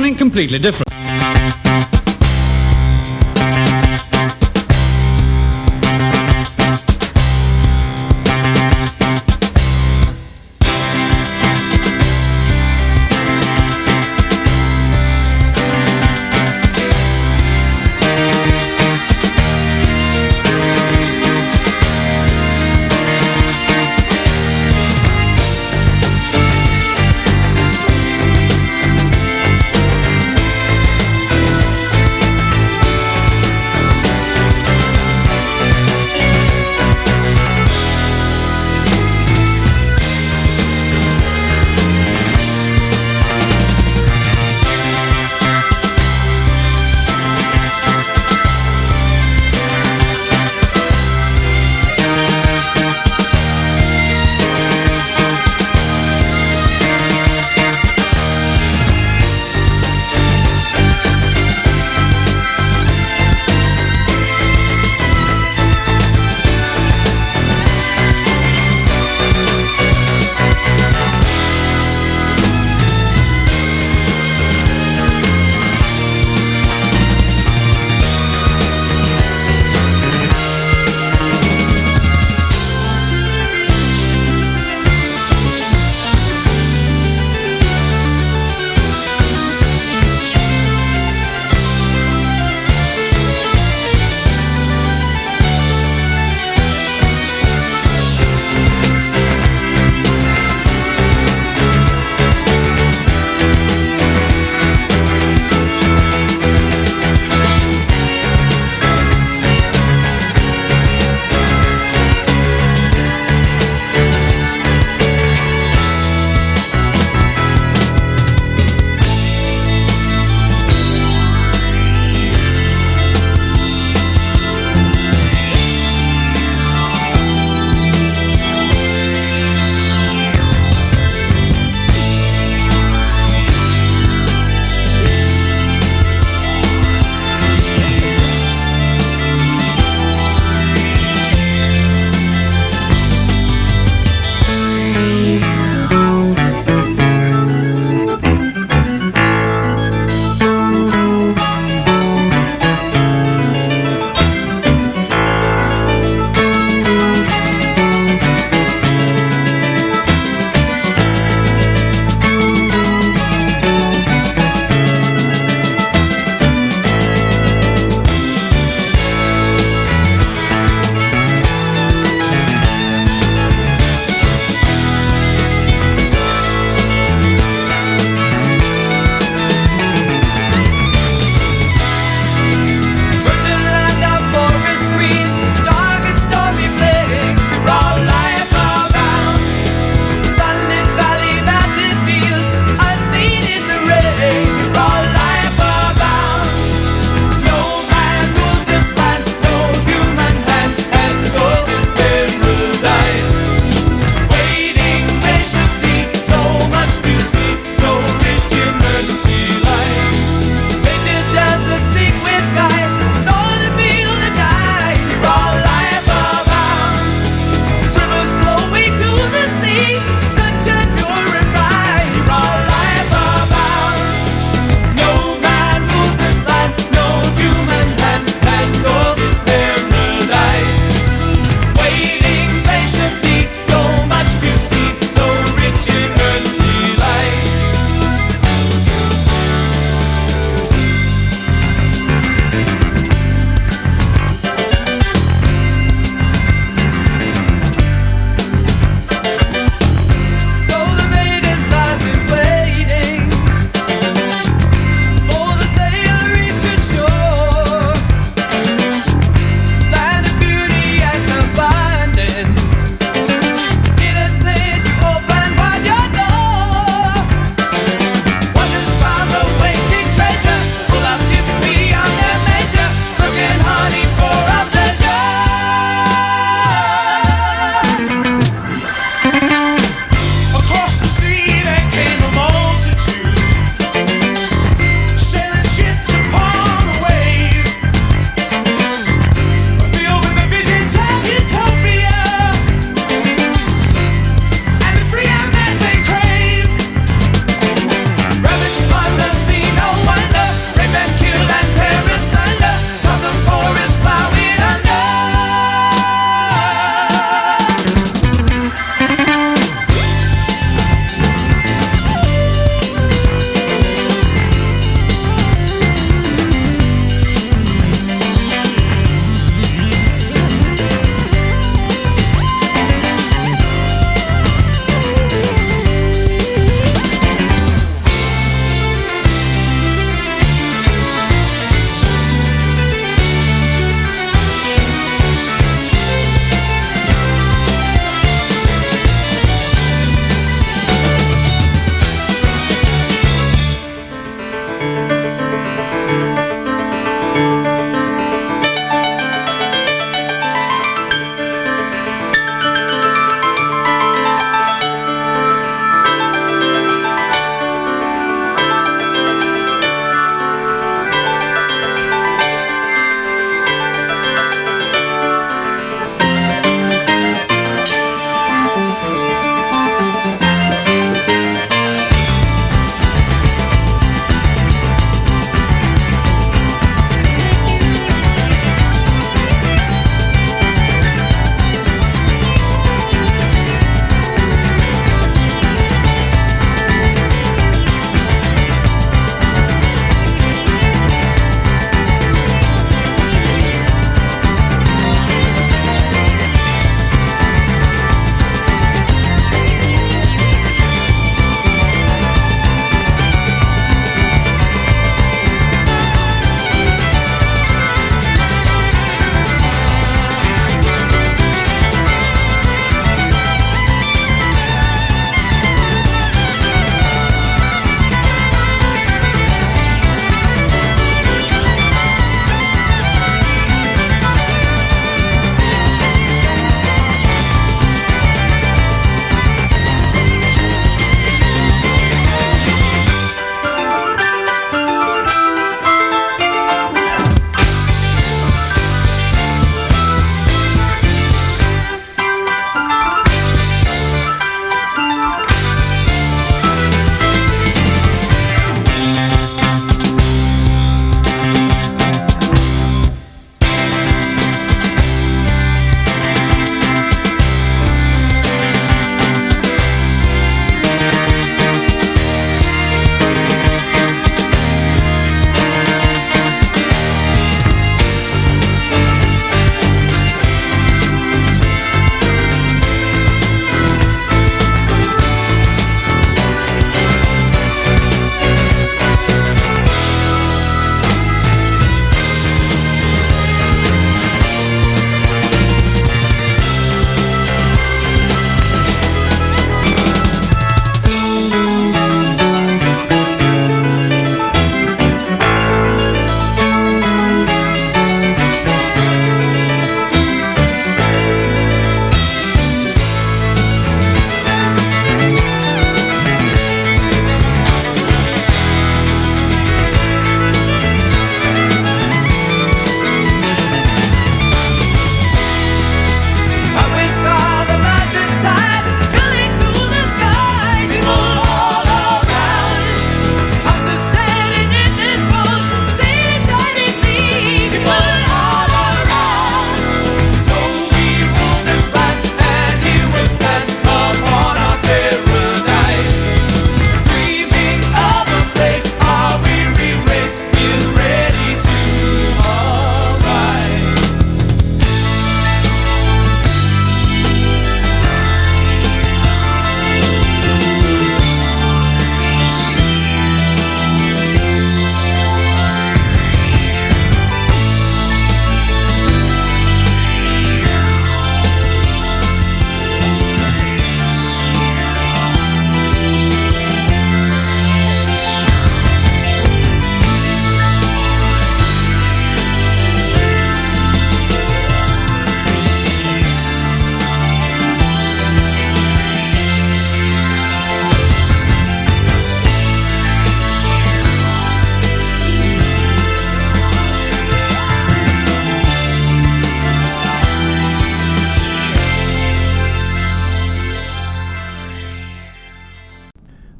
something completely different.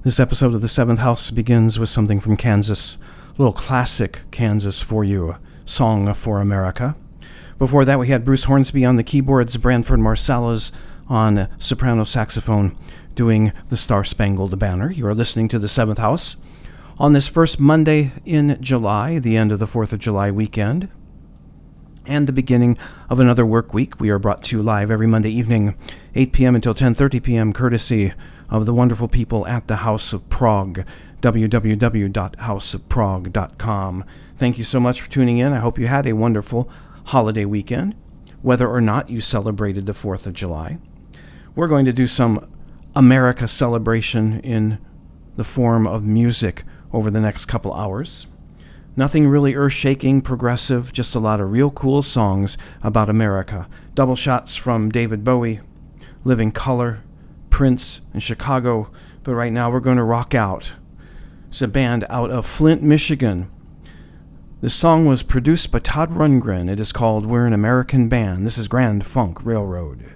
This episode of The Seventh House begins with something from Kansas, a little classic Kansas for you, Song for America. Before that, we had Bruce Hornsby on the keyboards, Branford Marsalis on soprano saxophone, doing the Star-Spangled Banner. You are listening to The Seventh House on this first Monday in July, the end of the 4th of July weekend, and the beginning of another work week. We are brought to you live every Monday evening, 8 p.m. until 10:30 p.m., courtesy of the wonderful people at the House of Prog, www.houseofprog.com. Thank you so much for tuning in. I hope you had a wonderful holiday weekend, whether or not you celebrated the 4th of July. We're going to do some America celebration in the form of music over the next couple hours. Nothing really earth-shaking, progressive, just a lot of real cool songs about America. Double shots from David Bowie, Living Color, Prince, and Chicago. But right now we're going to rock out. It's a band out of Flint, Michigan. This song was produced by Todd Rundgren. It is called We're an American Band. This is Grand Funk Railroad.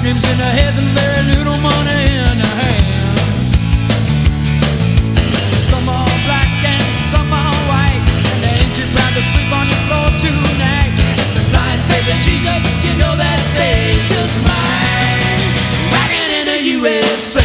dreams in their heads and very little money in their hands. Some are black and some are white, and they ain't too proud to sleep on the floor tonight. The blind faith in Jesus, you know that they just might. Rockin' in the U.S.A.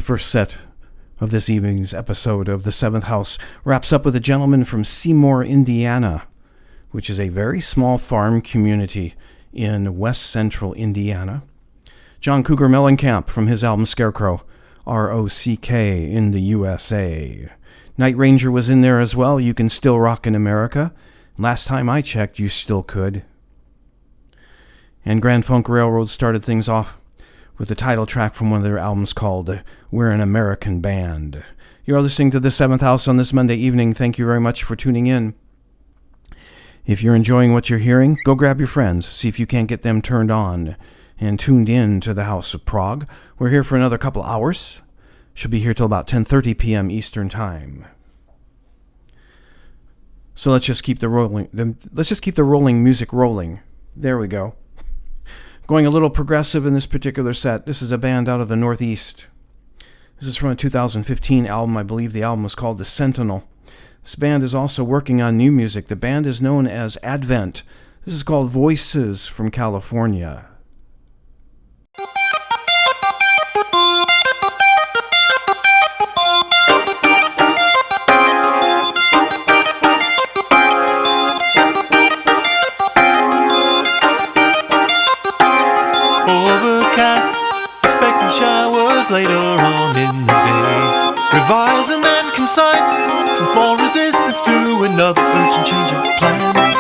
First set of this evening's episode of The Seventh House wraps up with a gentleman from Seymour, Indiana, which is a very small farm community in west central Indiana. John Cougar Mellencamp from his album Scarecrow, R.O.C.K. in the U.S.A. Night Ranger was in there as well. You Can Still Rock in America. Last time I checked, you still could. And Grand Funk Railroad started things off with the title track from one of their albums called We're an American Band. You're listening to The Seventh House on this Monday evening. Thank you very much for tuning in. If you're enjoying what you're hearing, go grab your friends, see if you can't get them turned on and tuned in to the House of Prog. We're here for another couple hours. Should be here till about 10:30 p.m. Eastern Time. So let's just keep the rolling music rolling. There we go. Going a little progressive in this particular set. This is a band out of the Northeast. This is from a 2015 album. I believe the album was called The Sentinel. This band is also working on new music. The band is known as Advent. This is called Voices from California. Showers later on in the day. Revise and then consign some small resistance to another urgent change of plans.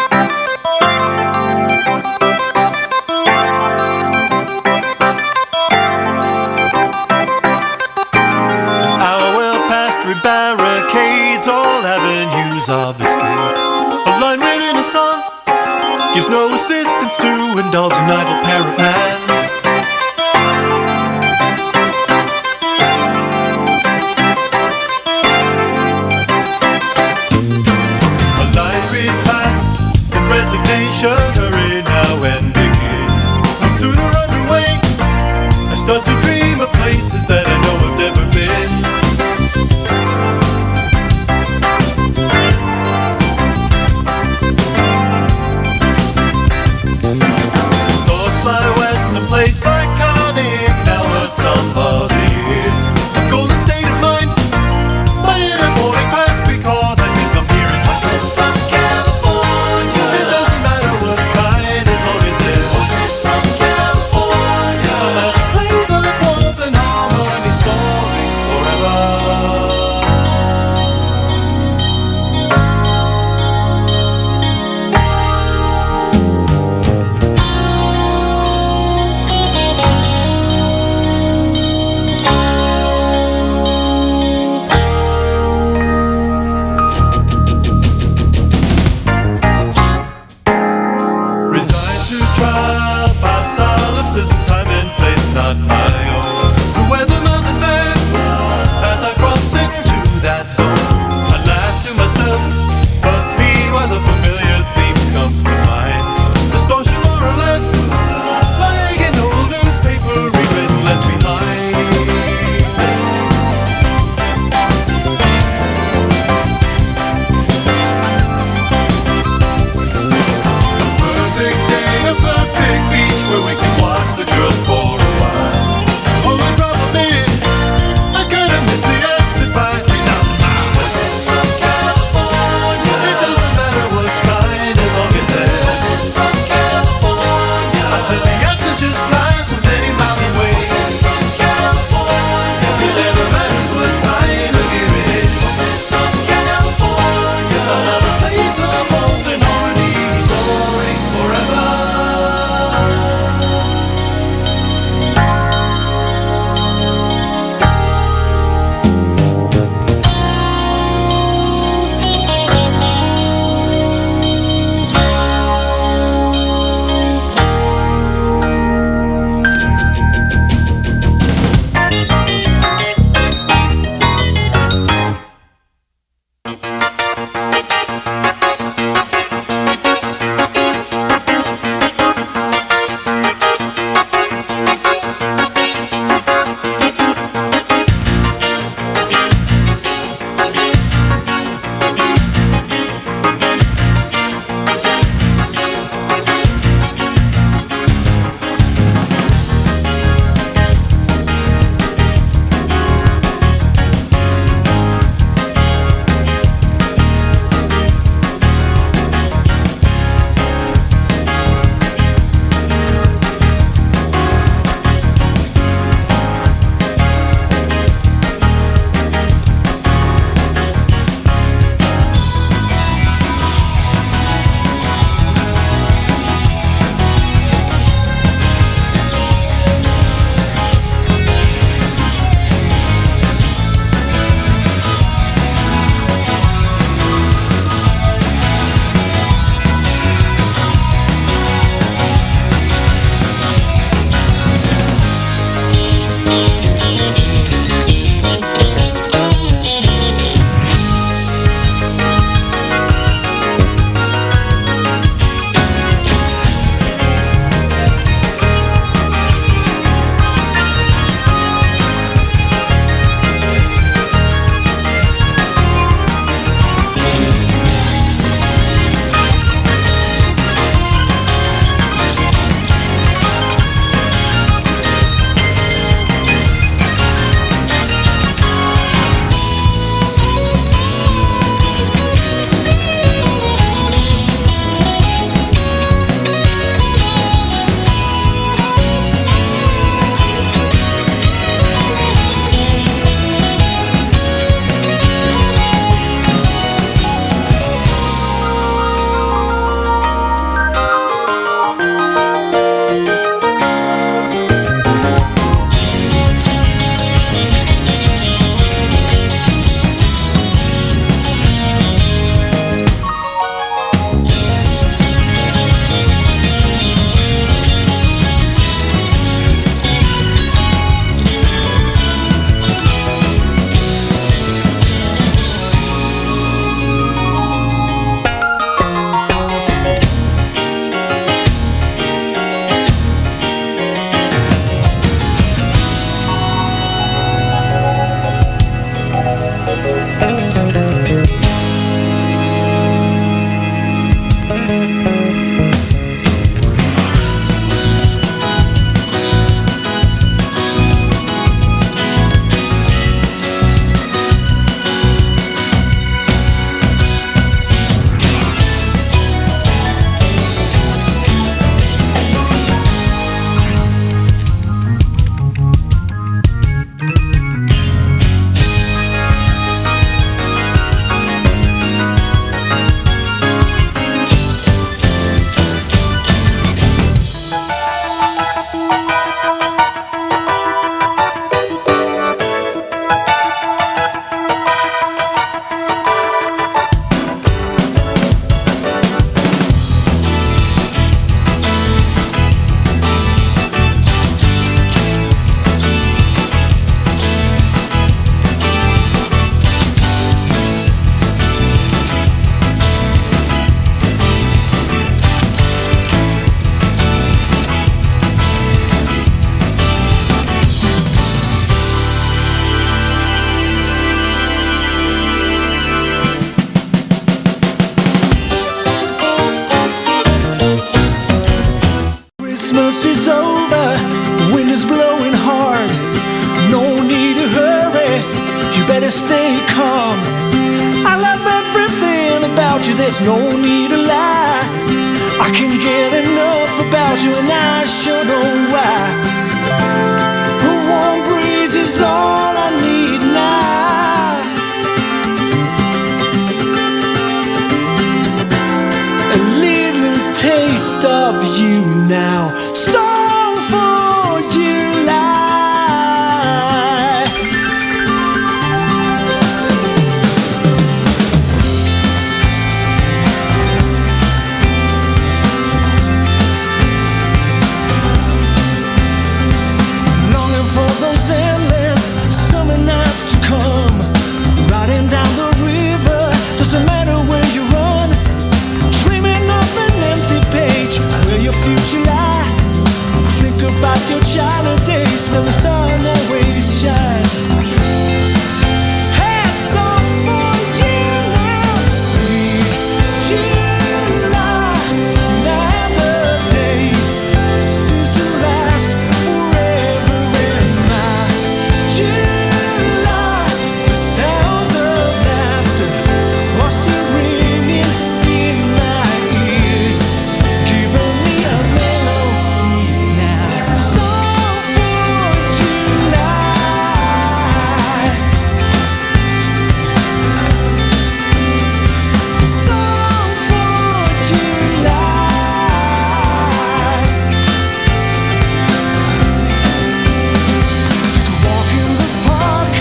An hour well past re-barricades all avenues of escape. A line within a song gives no assistance to indulge an idle pair of hands. Hurry now and begin. No sooner underway, I start to dream of places that I know I've never been. Thoughts fly west, someplace iconic, now or some other year. A golden state of mind, my inner boarding pass, because I think I'm hearing voices from California. It doesn't matter what kind, as long as they're voices from California. No matter plays of warmth and harmony. there's no need to lie. I can't get enough about you, and I sure know why. A warm breeze is all I need now. A little taste of you now. Song for July. Longing for those endless summer nights to come. Riding down the river, doesn't matter where you run. Dreaming of an empty page where your future lies. Think about your childhood days when the sun always shines. Hats off for you now, sweet July. Now the days seem to last forever in my July. The sounds of laughter are still ringing in my ears, giving me a melody now. Song for July. Song for July. Took a walk in the park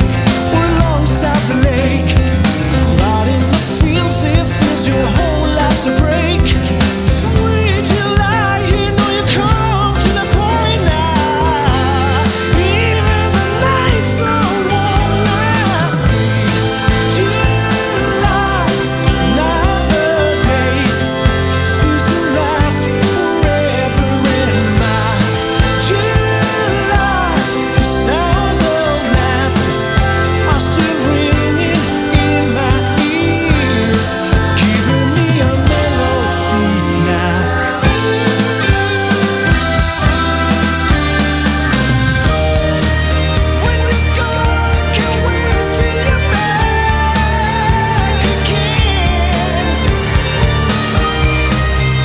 or alongside the lake. Out in the fields, it feels your whole life's a break. Sweet July, you know you come to the point now. Even the nights are warm now. Sweet July, now the days seem to last forever in my July. The sounds of laughter are still ringing in my ears, giving me a melody now. When you're gone, I can't wait till you're back again.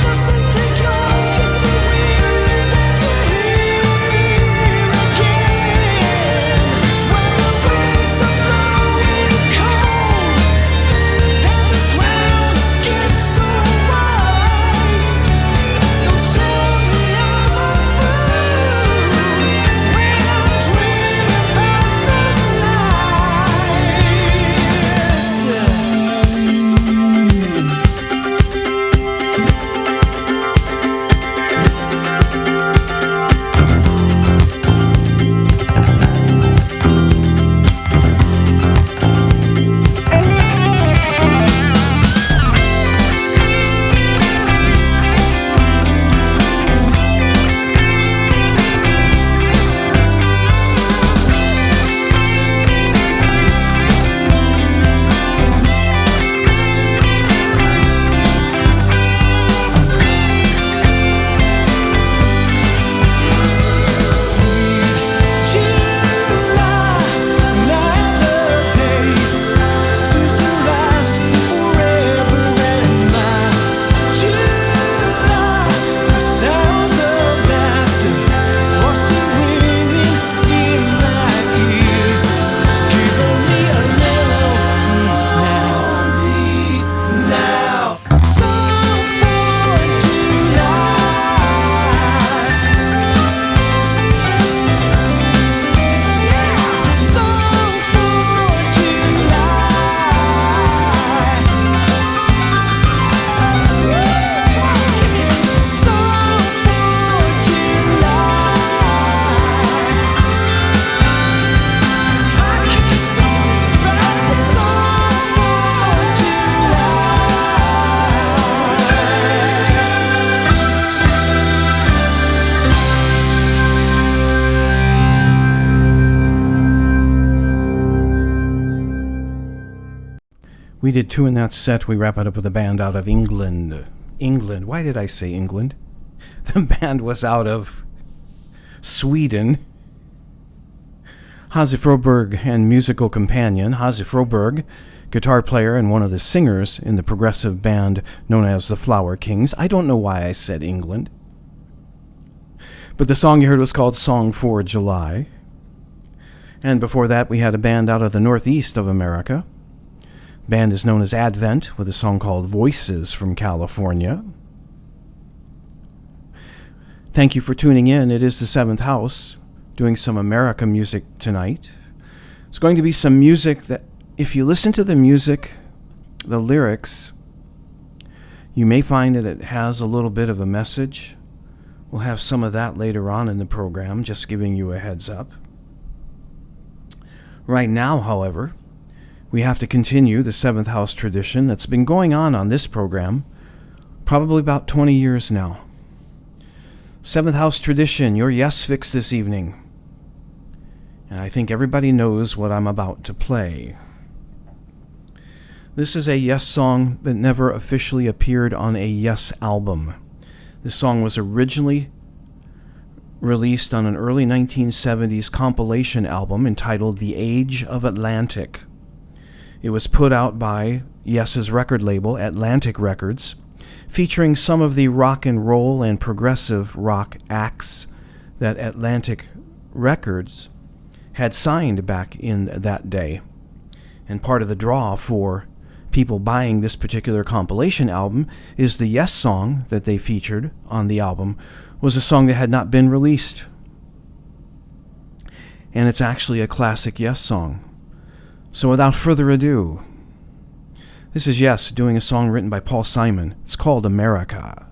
Doesn't take long just to really that you're here again. When the winds are blowing cold and the ground gets so white, don't tell me I'm a fool when I'm dreaming about those We did two in that set. We wrap it up with a band out of England. England. Why did I say England? The band was out of Sweden. Hasse Froberg and musical companion. Hasse Froberg guitar player and one of the singers in the progressive band known as the Flower Kings. I don't know why I said England. But the song you heard was called Song for July. And before that, we had a band out of the northeast of America. The band is known as Advent, with a song called Voices from California. Thank you for tuning in. It is the Seventh House, doing some America music tonight. It's going to be some music that, if you listen to the music, the lyrics, you may find that it has a little bit of a message. We'll have some of that later on in the program, just giving you a heads up. Right now, however, we have to continue the Seventh House tradition that's been going on this program probably about 20 years now. Seventh House tradition, your Yes Fix this evening. And I think everybody knows what I'm about to play. This is a Yes song that never officially appeared on a Yes album. This song was originally released on an early 1970s compilation album entitled The Age of Atlantic. It was put out by Yes's record label, Atlantic Records, featuring some of the rock and roll and progressive rock acts that Atlantic Records had signed back in that day. And part of the draw for people buying this particular compilation album is the Yes song that they featured on the album was a song that had not been released. And it's actually a classic Yes song. So without further ado, this is Yes doing a song written by Paul Simon. It's called America.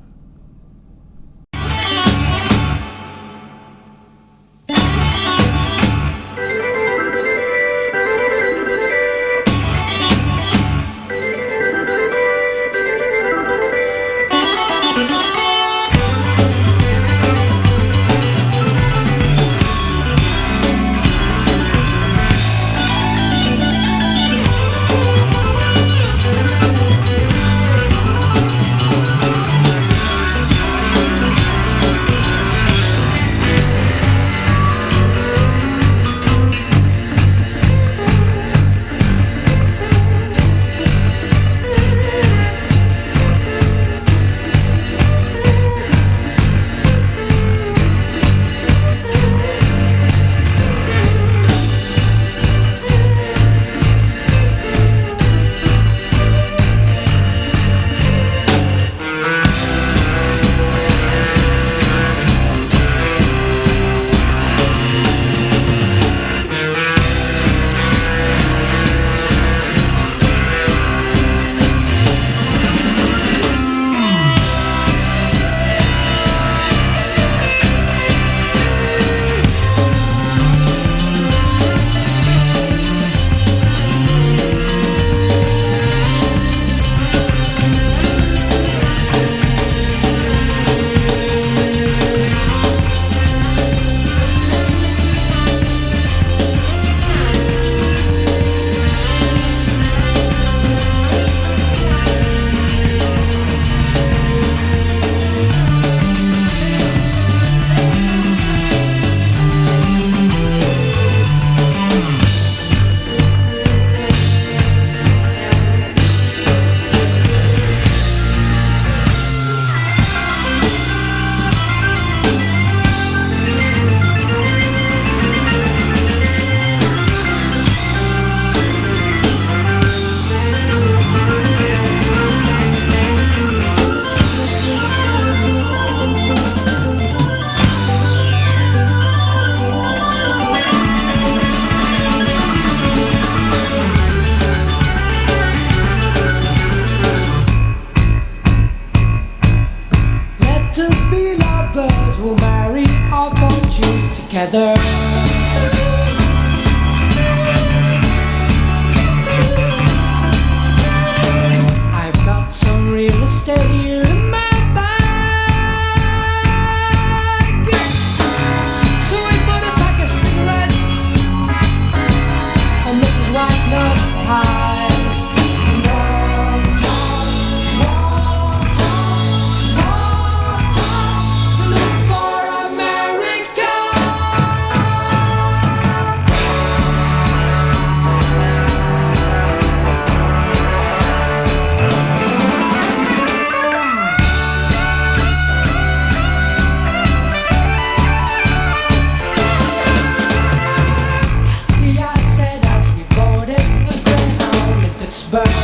Hornsby.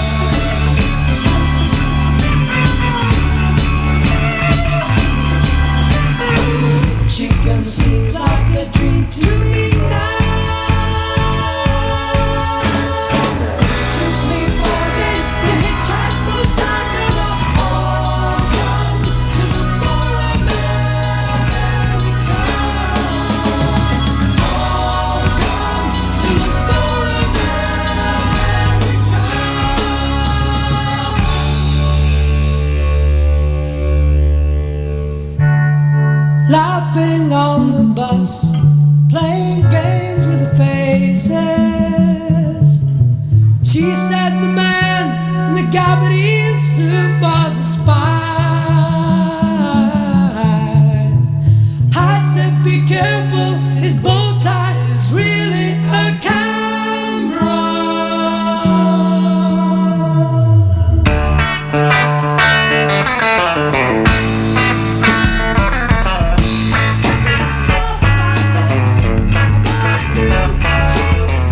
Chicken seems like a dream to me now. Took me 4 days to hitchhike Mosaika. All come to look for America. All come to look for America. Laughing on the bus, playing games with the faces. She said the man in the gabardine suit was a spy. I said be careful, his bow tie is really a camera. Lost myself, all I knew, she was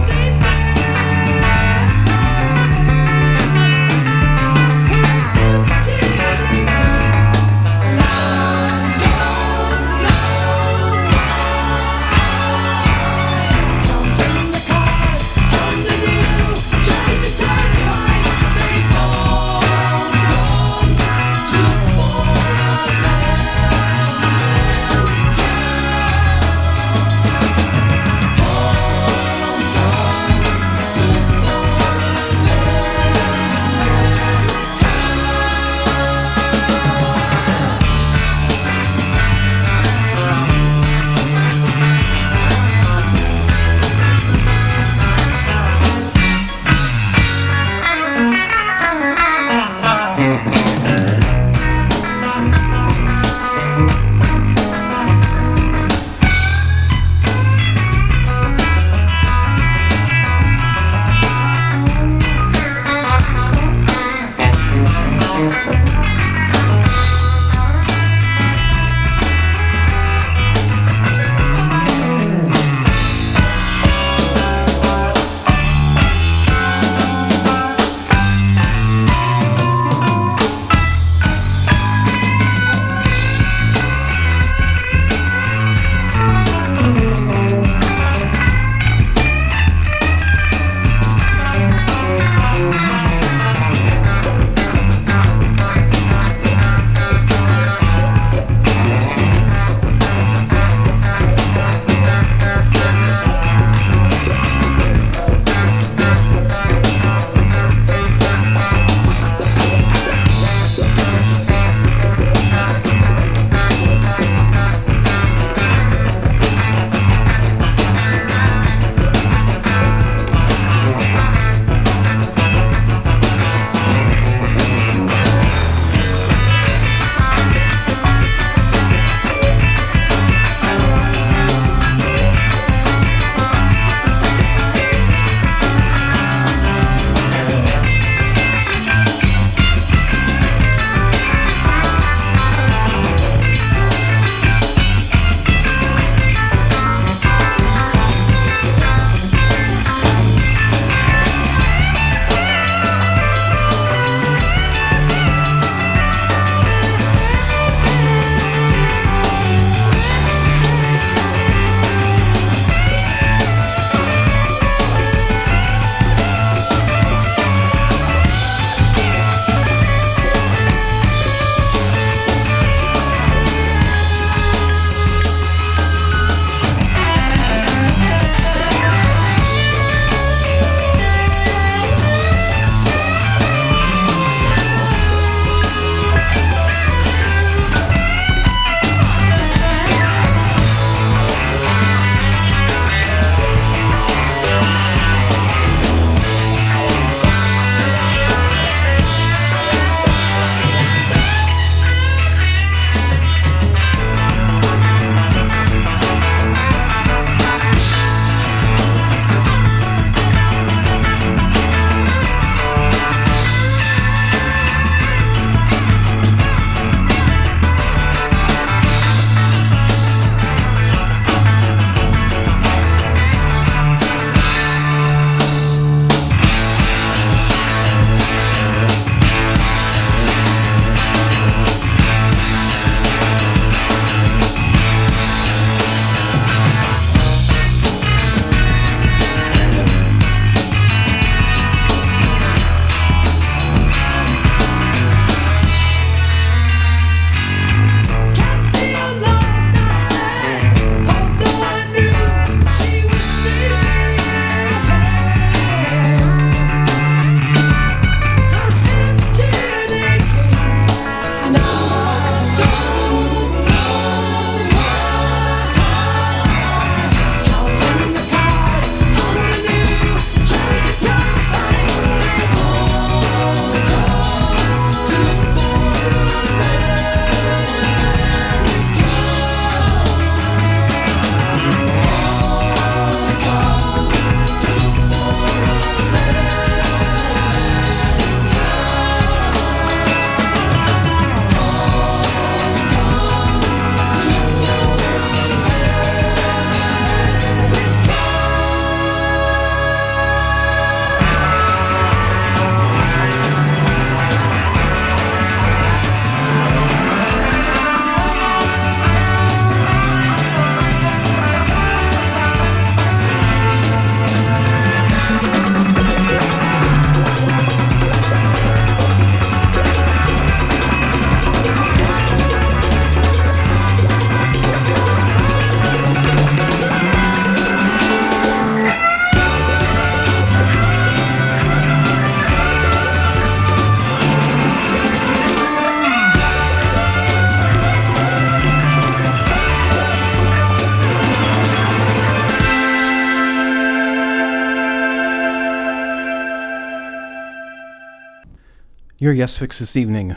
Your Yes Fix this evening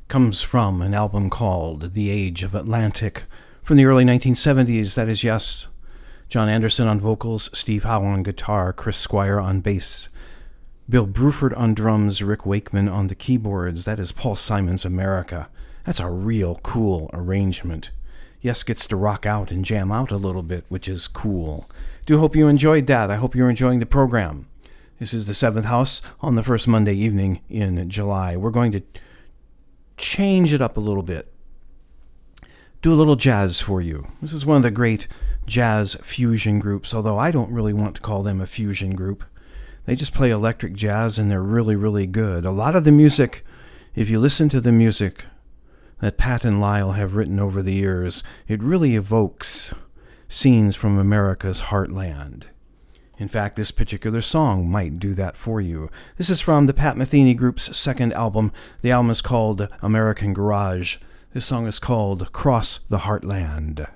comes from an album called The Age of Atlantic from the early 1970s. That is, yes, John Anderson on vocals, Steve Howe on guitar, Chris Squire on bass, Bill Bruford on drums, Rick Wakeman on the keyboards. That is Paul Simon's America. That's a real cool arrangement. Yes gets to rock out and jam out a little bit, which is cool. Do hope you enjoyed that. I hope you're enjoying the program. This is the 7th House on the first Monday evening in July. We're going to change it up a little bit. Do a little jazz for you. This is one of the great jazz fusion groups, although I don't really want to call them a fusion group. They just play electric jazz and they're really, really good. A lot of the music, if you listen to the music that Pat and Lyle have written over the years, it really evokes scenes from America's Heartland. In fact, this particular song might do that for you. This is from the Pat Metheny Group's second album. The album is called American Garage. This song is called Cross the Heartland.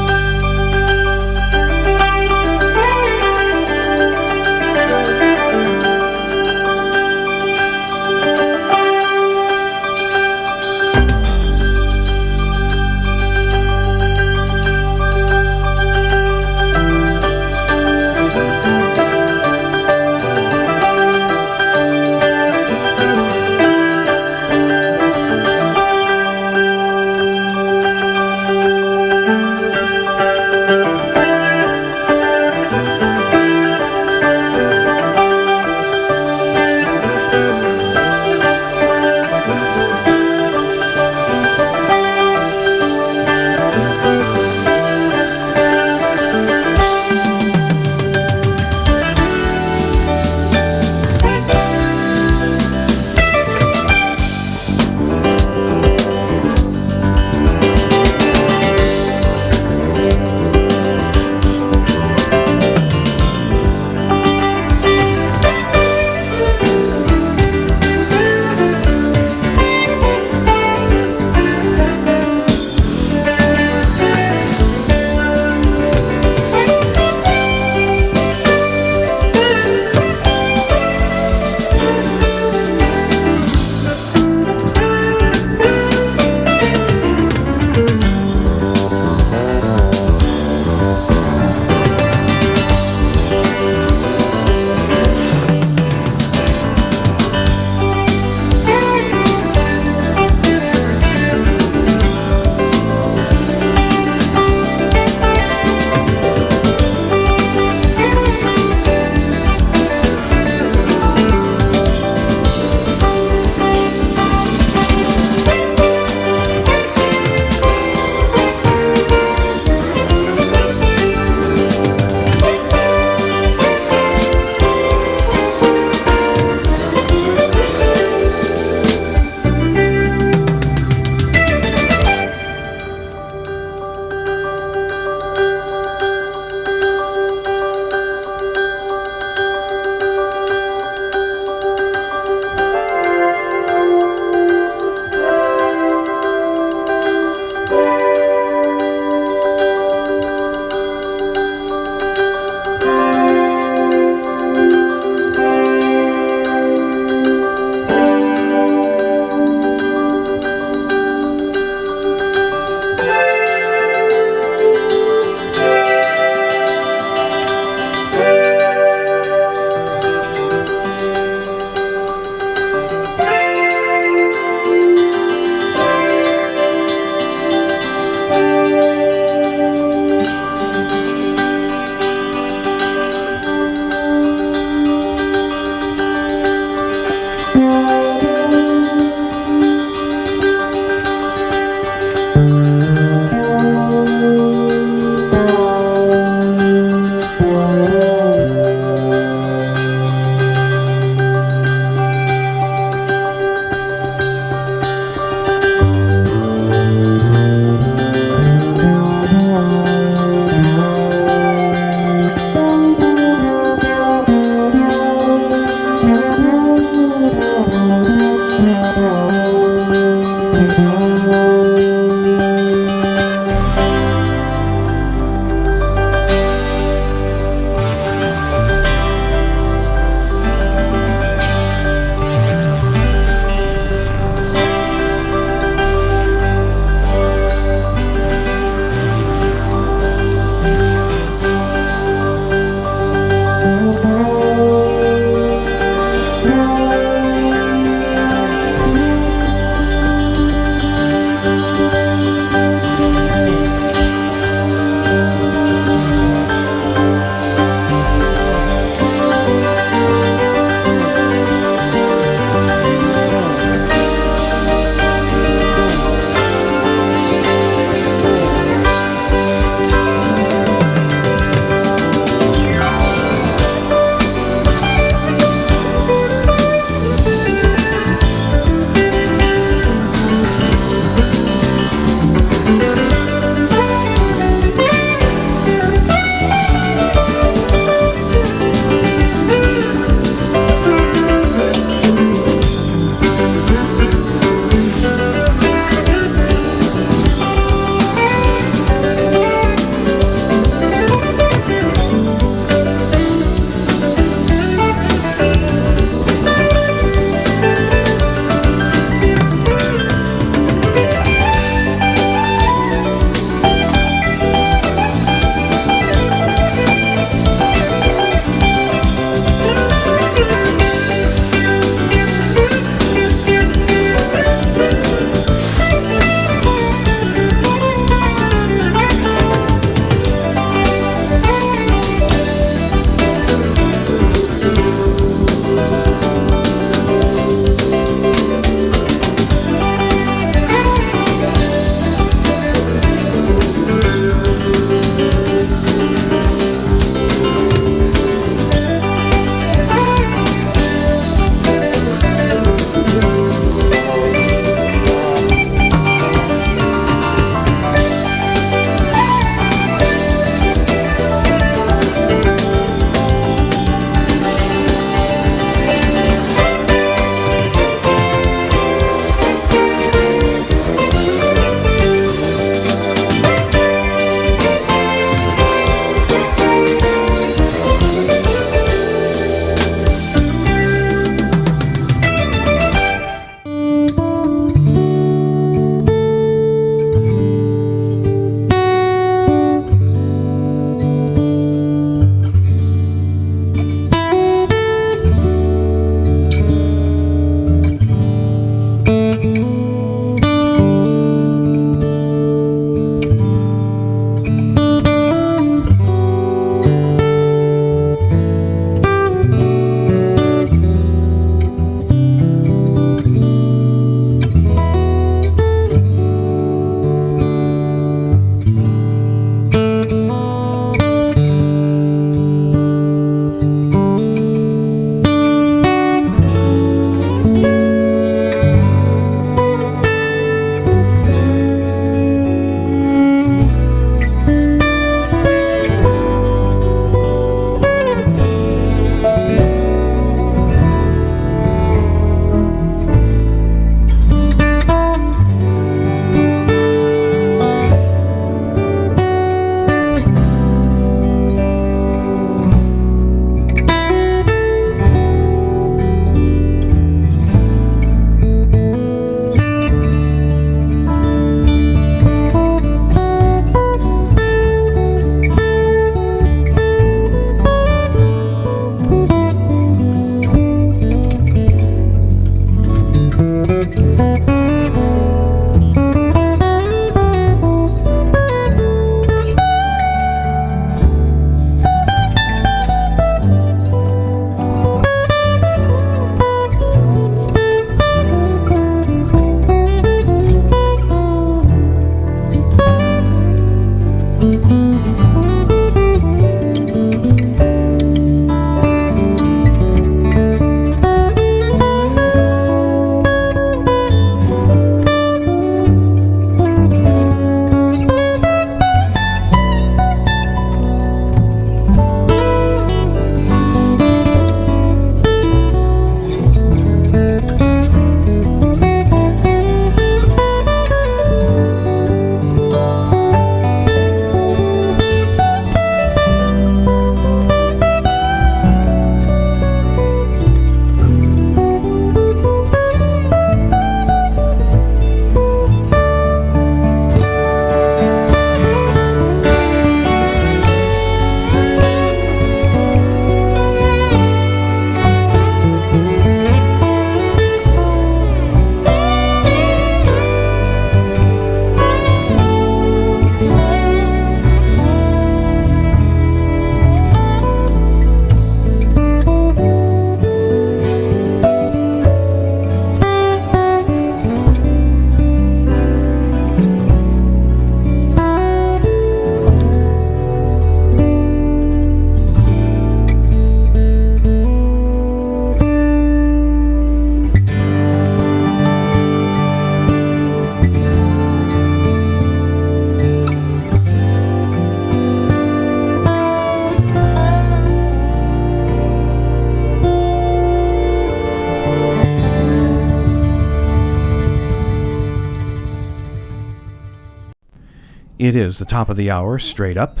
It is the top of the hour, straight up.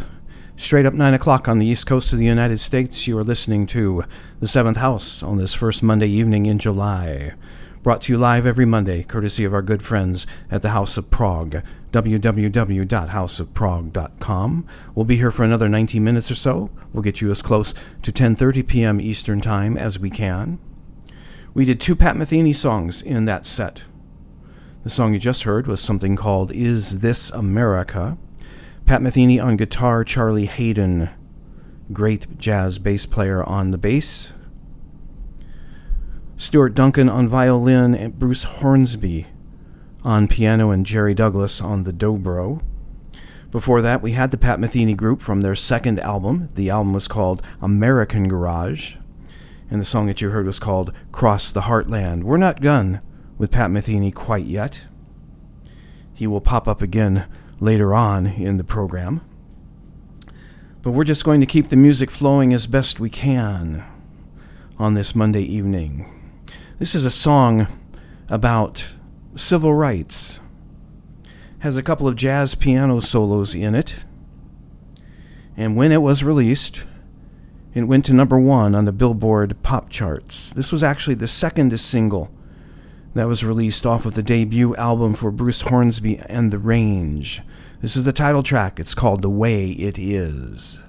Straight up 9 o'clock on the east coast of the United States. You are listening to The Seventh House on this first Monday evening in July. Brought to you live every Monday, courtesy of our good friends at the House of Prog, www.houseofprog.com. We'll be here for another 90 minutes or so. We'll get you as close to 10:30 p.m. Eastern Time as we can. We did 2 Pat Metheny songs in that set. The song you just heard was something called Is This America? Pat Metheny on guitar, Charlie Haden, great jazz bass player on the bass. Stuart Duncan on violin, and Bruce Hornsby on piano, and Jerry Douglas on the dobro. Before that, we had the Pat Metheny Group from their second album. The album was called American Garage, and the song that you heard was called Cross the Heartland. We're not done with Pat Metheny quite yet. He will pop up again later on in the program. But we're just going to keep the music flowing as best we can on this Monday evening. This is a song about civil rights. Has a couple of jazz piano solos in it. And when it was released, it went to number 1 on the Billboard pop charts. This was actually the second single that was released off of the debut album for Bruce Hornsby and The Range. This is the title track. It's called The Way It Is.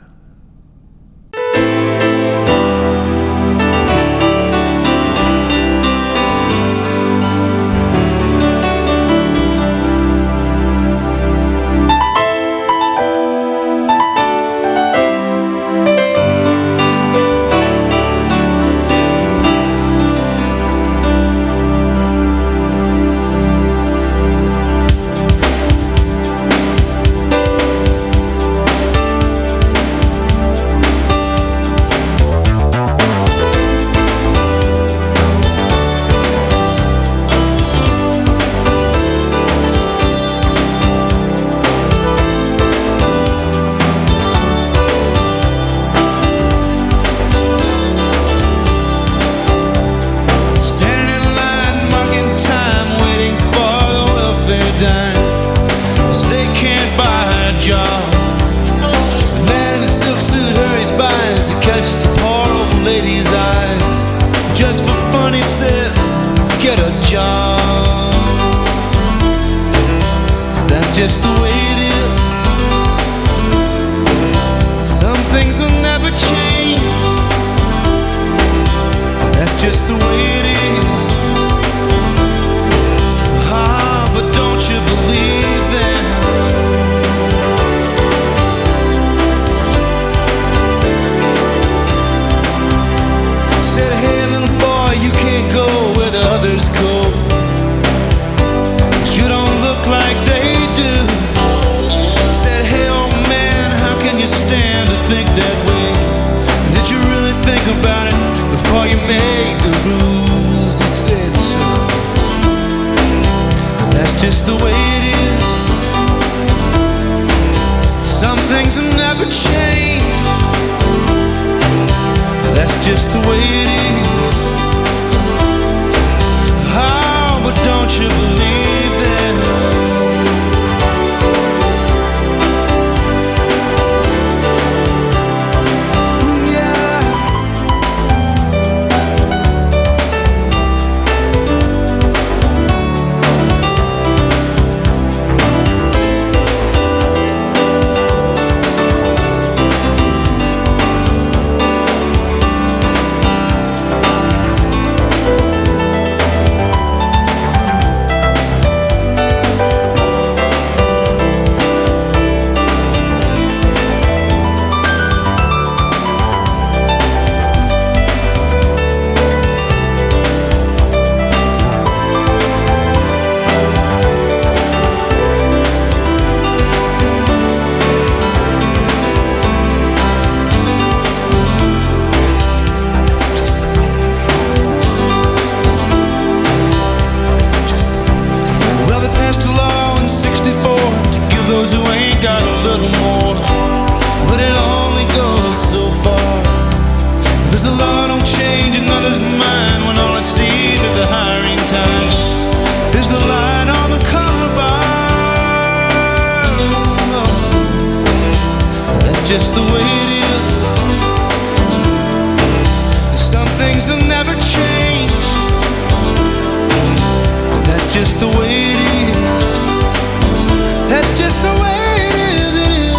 just the way it is. And some things will never change. That's just the way it is. That's just the way it is.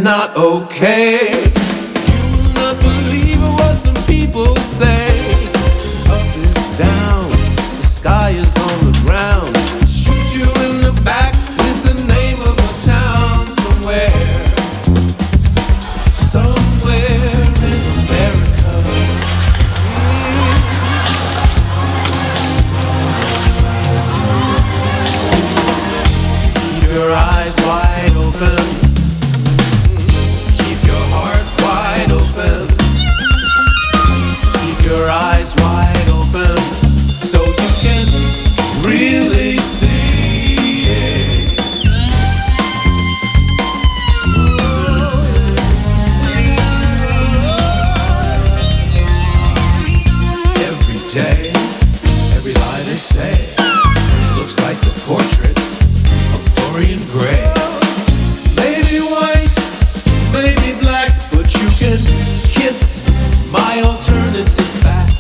Not okay. You will not believe what some people say. Up is down, the sky is on the ground. Shoot you in the back is the name of a town somewhere. Somewhere in America. Keep your eyes wide open. Keep your eyes wide open so you can really see it. Every day, every lie they say looks like the portrait of Dorian Gray. Maybe white, maybe black, but you can kiss my alternative fact.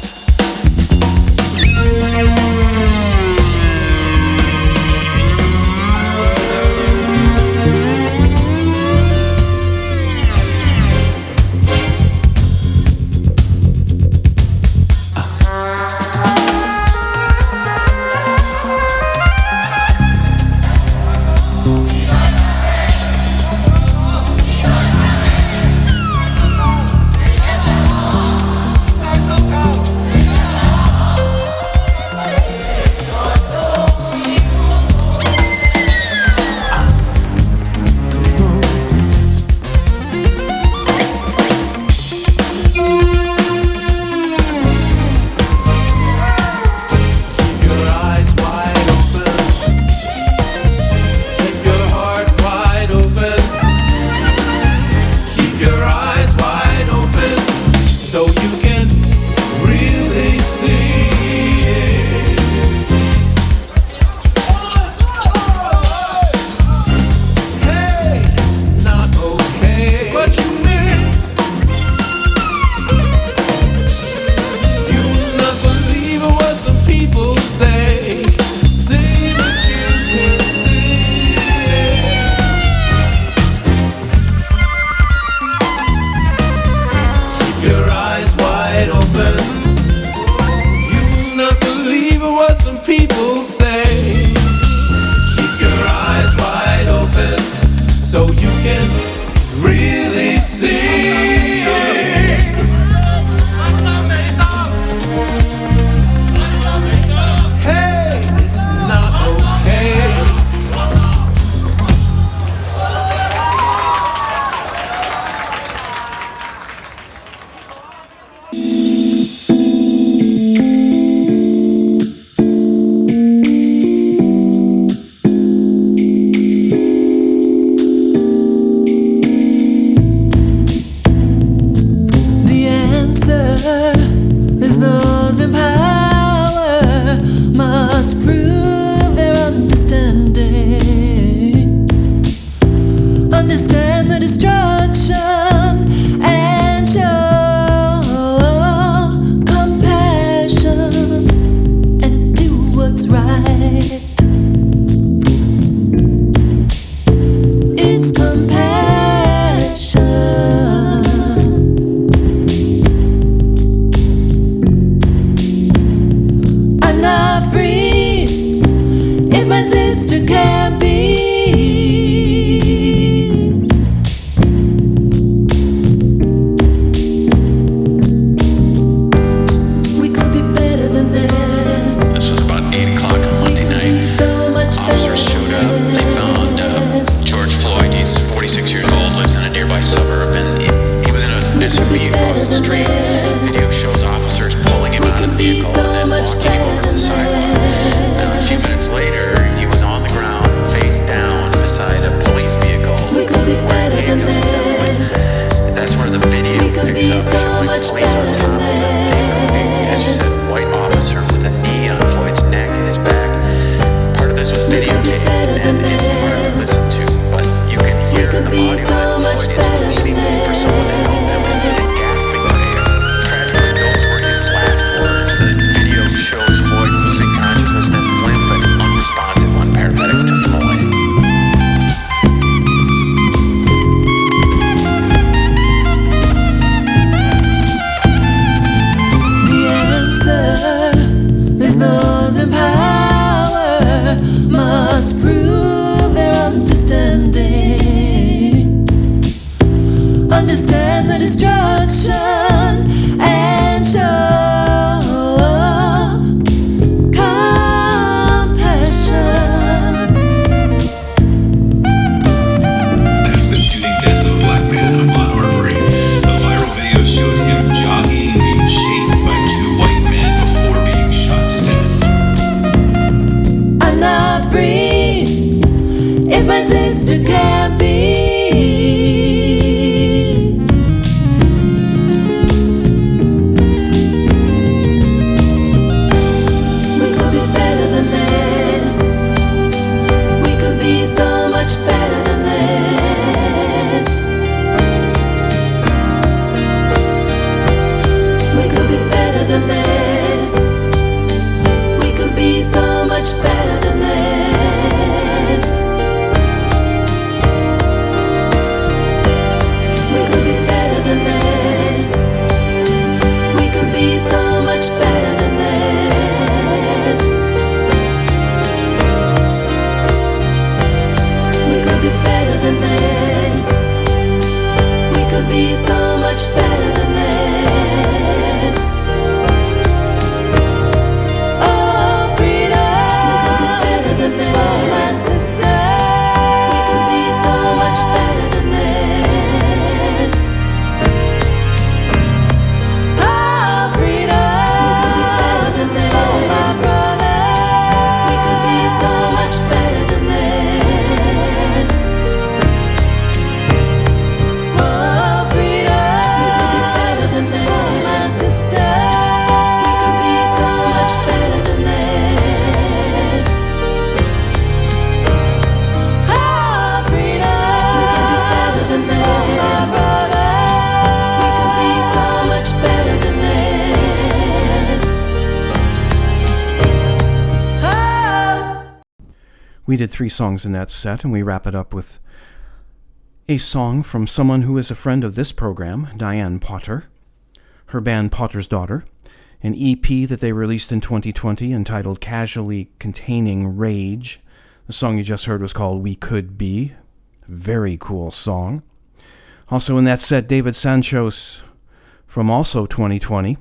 understand the destruction and show compassion and do what's right. It's compassion. I'm not free if my sister can't be. We could be better than this. This was about 8 o'clock on Monday night. So much Officers showed up. They found George Floyd. He's 46 years old, lives in a nearby suburb, and he was in an SUV across the street. Video shows officers pulling him out of the vehicle and then walking him over to the sidewalk. And a few minutes later, he was on the ground, face down, beside a police vehicle, We could be wearing better than handcuffs and everything. this. That's where the video We could picks be up, so showing much police on better top of than a, as you said, white officer with a knee on Floyd's neck and his back. Part of this was videotaped, and it's hard to listen to, but you can hear in the audio that Floyd is pleading for someone to help him and gasping for air. Tragically, those were his last words. The video shows Floyd losing consciousness, then limp and unresponsive when paramedics took him away. The answer is those in power must prove their understanding. Understand the destruction and show compassion. After the shooting death of a black man on Mount Armory, a viral video showed him jogging, being chased by 2 white men before being shot to death. I'm not free if my sister can't be. We could be better than this. We could be so much better than this. We could be better than this. We could be so much better than this. We could be better than this. We could be so much better than this. We could be better than this. We could be so much better than this. Oh, freedom. We could be better than this. For my sister. We could be so much better than this. Oh, freedom. We could be better than this. For my brother. We could be so much better than this. Oh, freedom. We could be better than this. For my sister. We could be so much better than this. Oh, freedom. We could be better than this. For my brother. We could be so much better than this. Oh. We did 3 songs in that set, and we wrap it up with a song from someone who is a friend of this program, Diane Potter, her band Potter's Daughter, an EP that they released in 2020 entitled Casually Containing Rage. The song you just heard was called We Could Be. Very cool song. Also in that set, David Sancious from also 2020,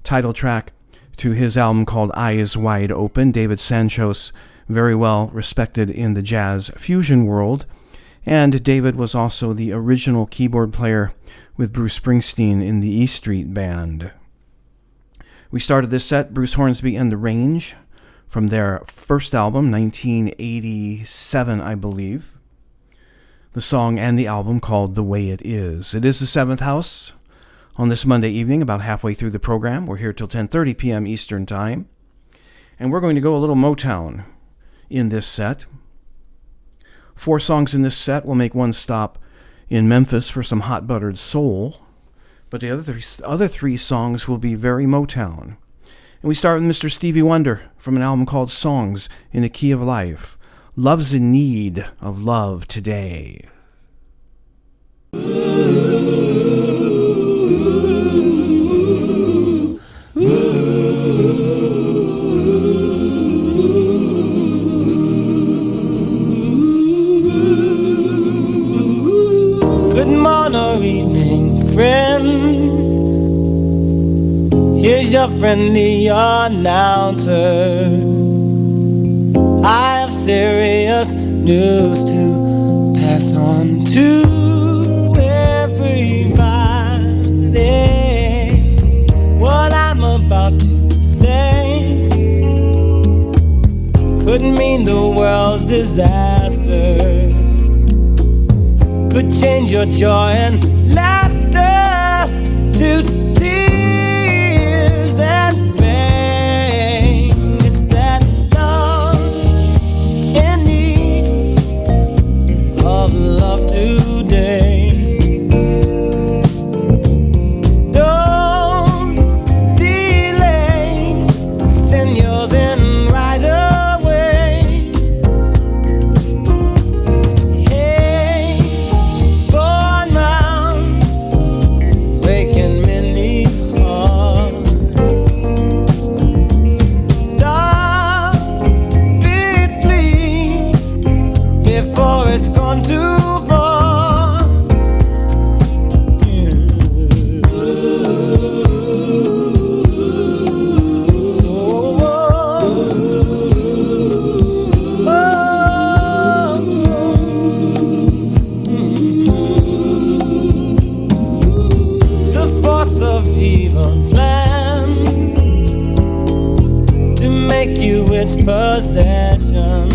title track to his album called Eyes Wide Open. David Sancious, very well respected in the jazz fusion world, and David was also the original keyboard player with Bruce Springsteen in the E Street Band. We started this set, Bruce Hornsby and the Range, from their first album, 1987, I believe. The song and the album called The Way It Is. It is the 7th House on this Monday evening, about halfway through the program. We're here till 10:30 p.m. Eastern Time. And we're going to go a little Motown in this set. 4 songs in this set. We'll make one stop in Memphis for some hot buttered soul. But the other three songs will be very Motown. And we start with Mr. Stevie Wonder from an album called Songs in the Key of Life. Love's in need of love today. Good morning or evening, friends. Here's your friendly announcer. I have serious news to pass on to everybody. What I'm about to say could mean the world's disaster, could change your joy and laughter to tears and pain. It's that love in need of love today. Don't delay, send yours in right away. Hey, going round, breaking many hearts. Stop it, please, before it's gone too far. The force of evil plans to make you its possession,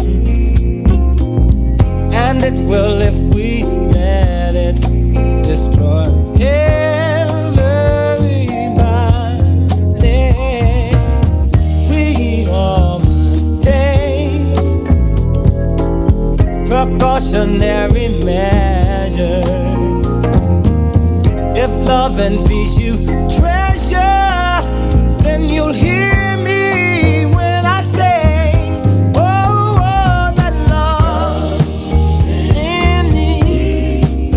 and it will if we let it destroy everybody. We all must take precautionary measures. If love and peace you treasure, then you'll hear me when I say, oh, oh, that love in need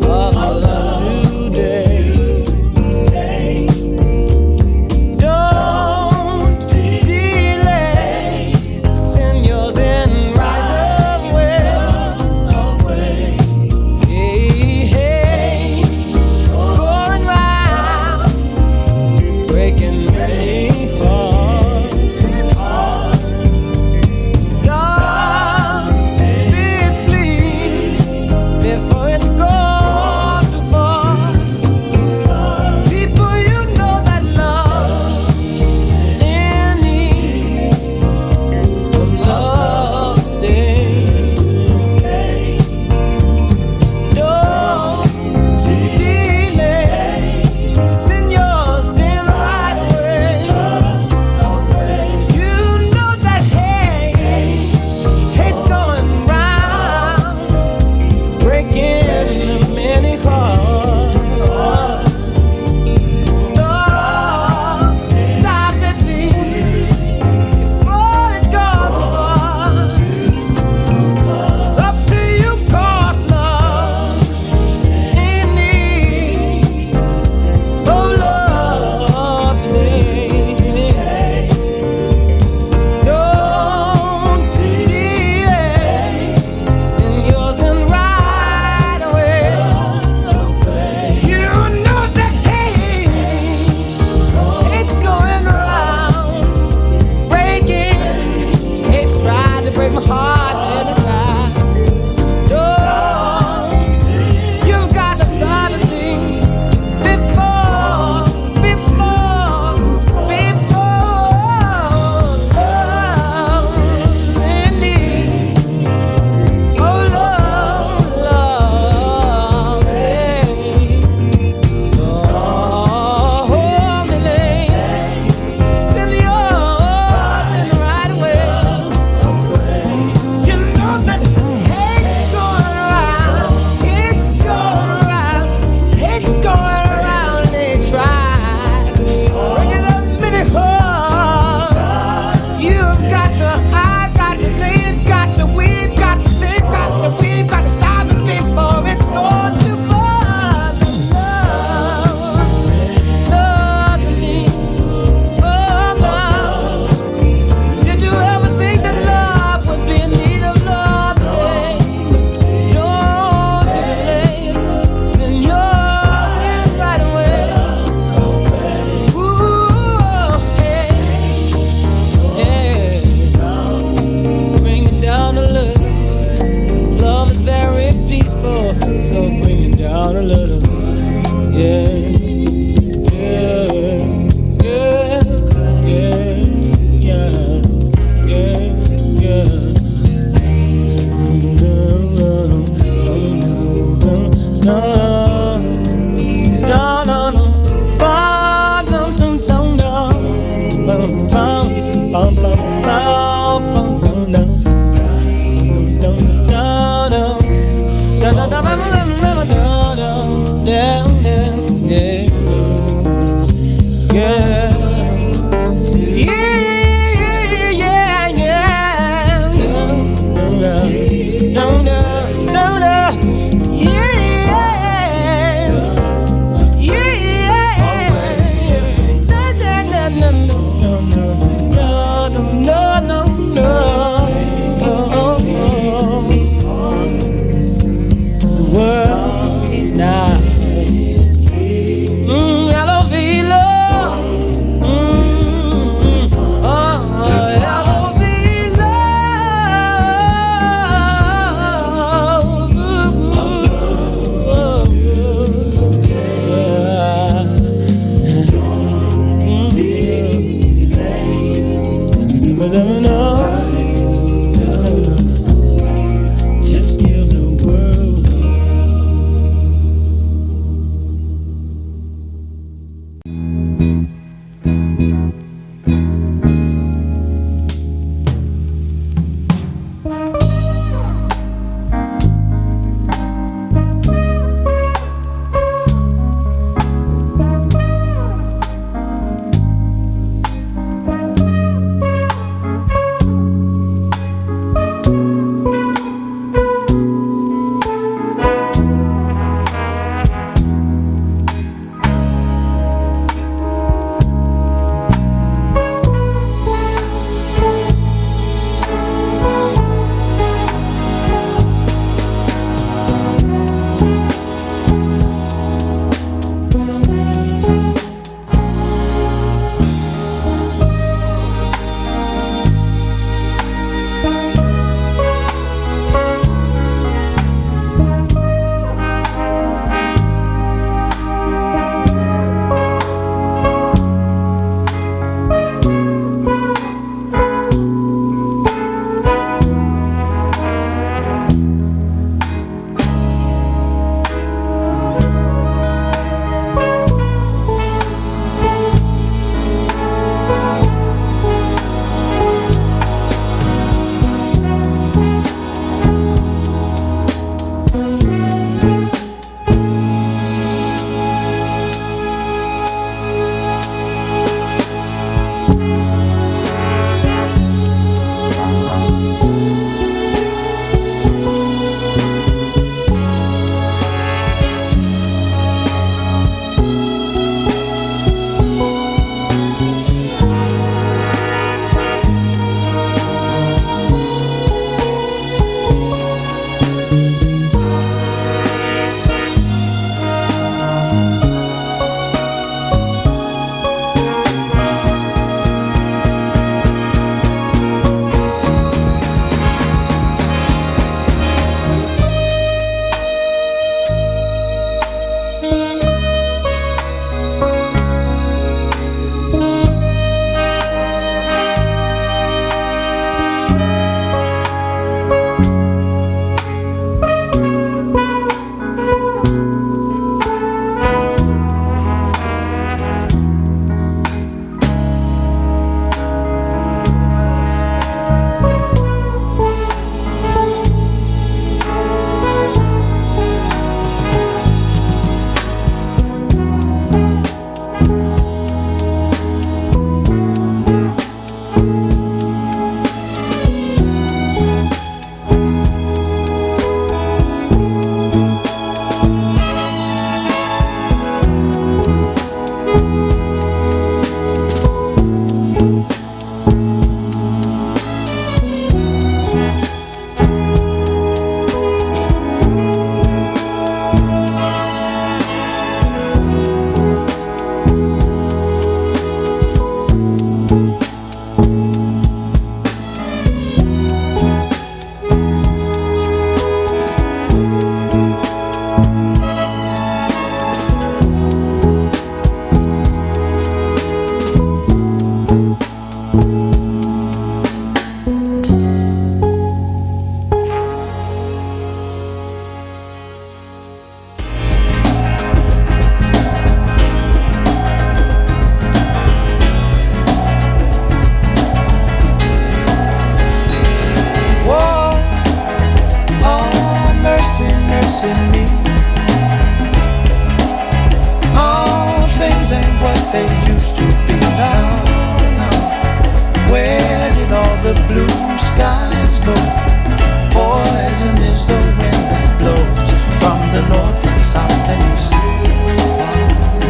of love today. Don't delay, send yours in right away. Hey, hey, going round, breaking many they used to be now. Where did all the blue skies go? Poison is the wind that blows from the north and south and east.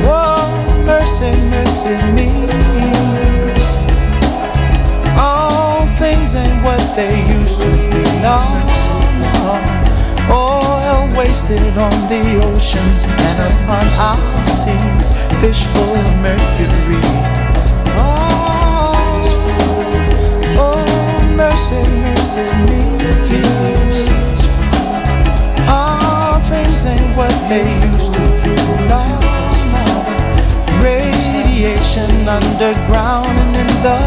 Oh, mercy, mercy me. All things ain't what they used to be now. Oil wasted on the oceans and upon our seas, fish full of mercury. Mercy, mercy me. All things ain't what they used to be. Radiation underground and in the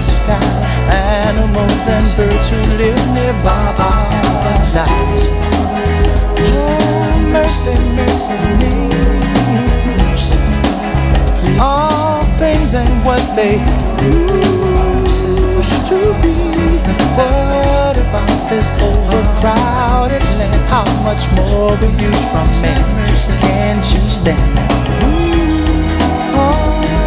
sky. Animals and birds who live nearby are alive. Oh, mercy, mercy me. All things ain't what they used to be. What about this overcrowded land? How much more will you from me? Can't you stand that? Oh, no.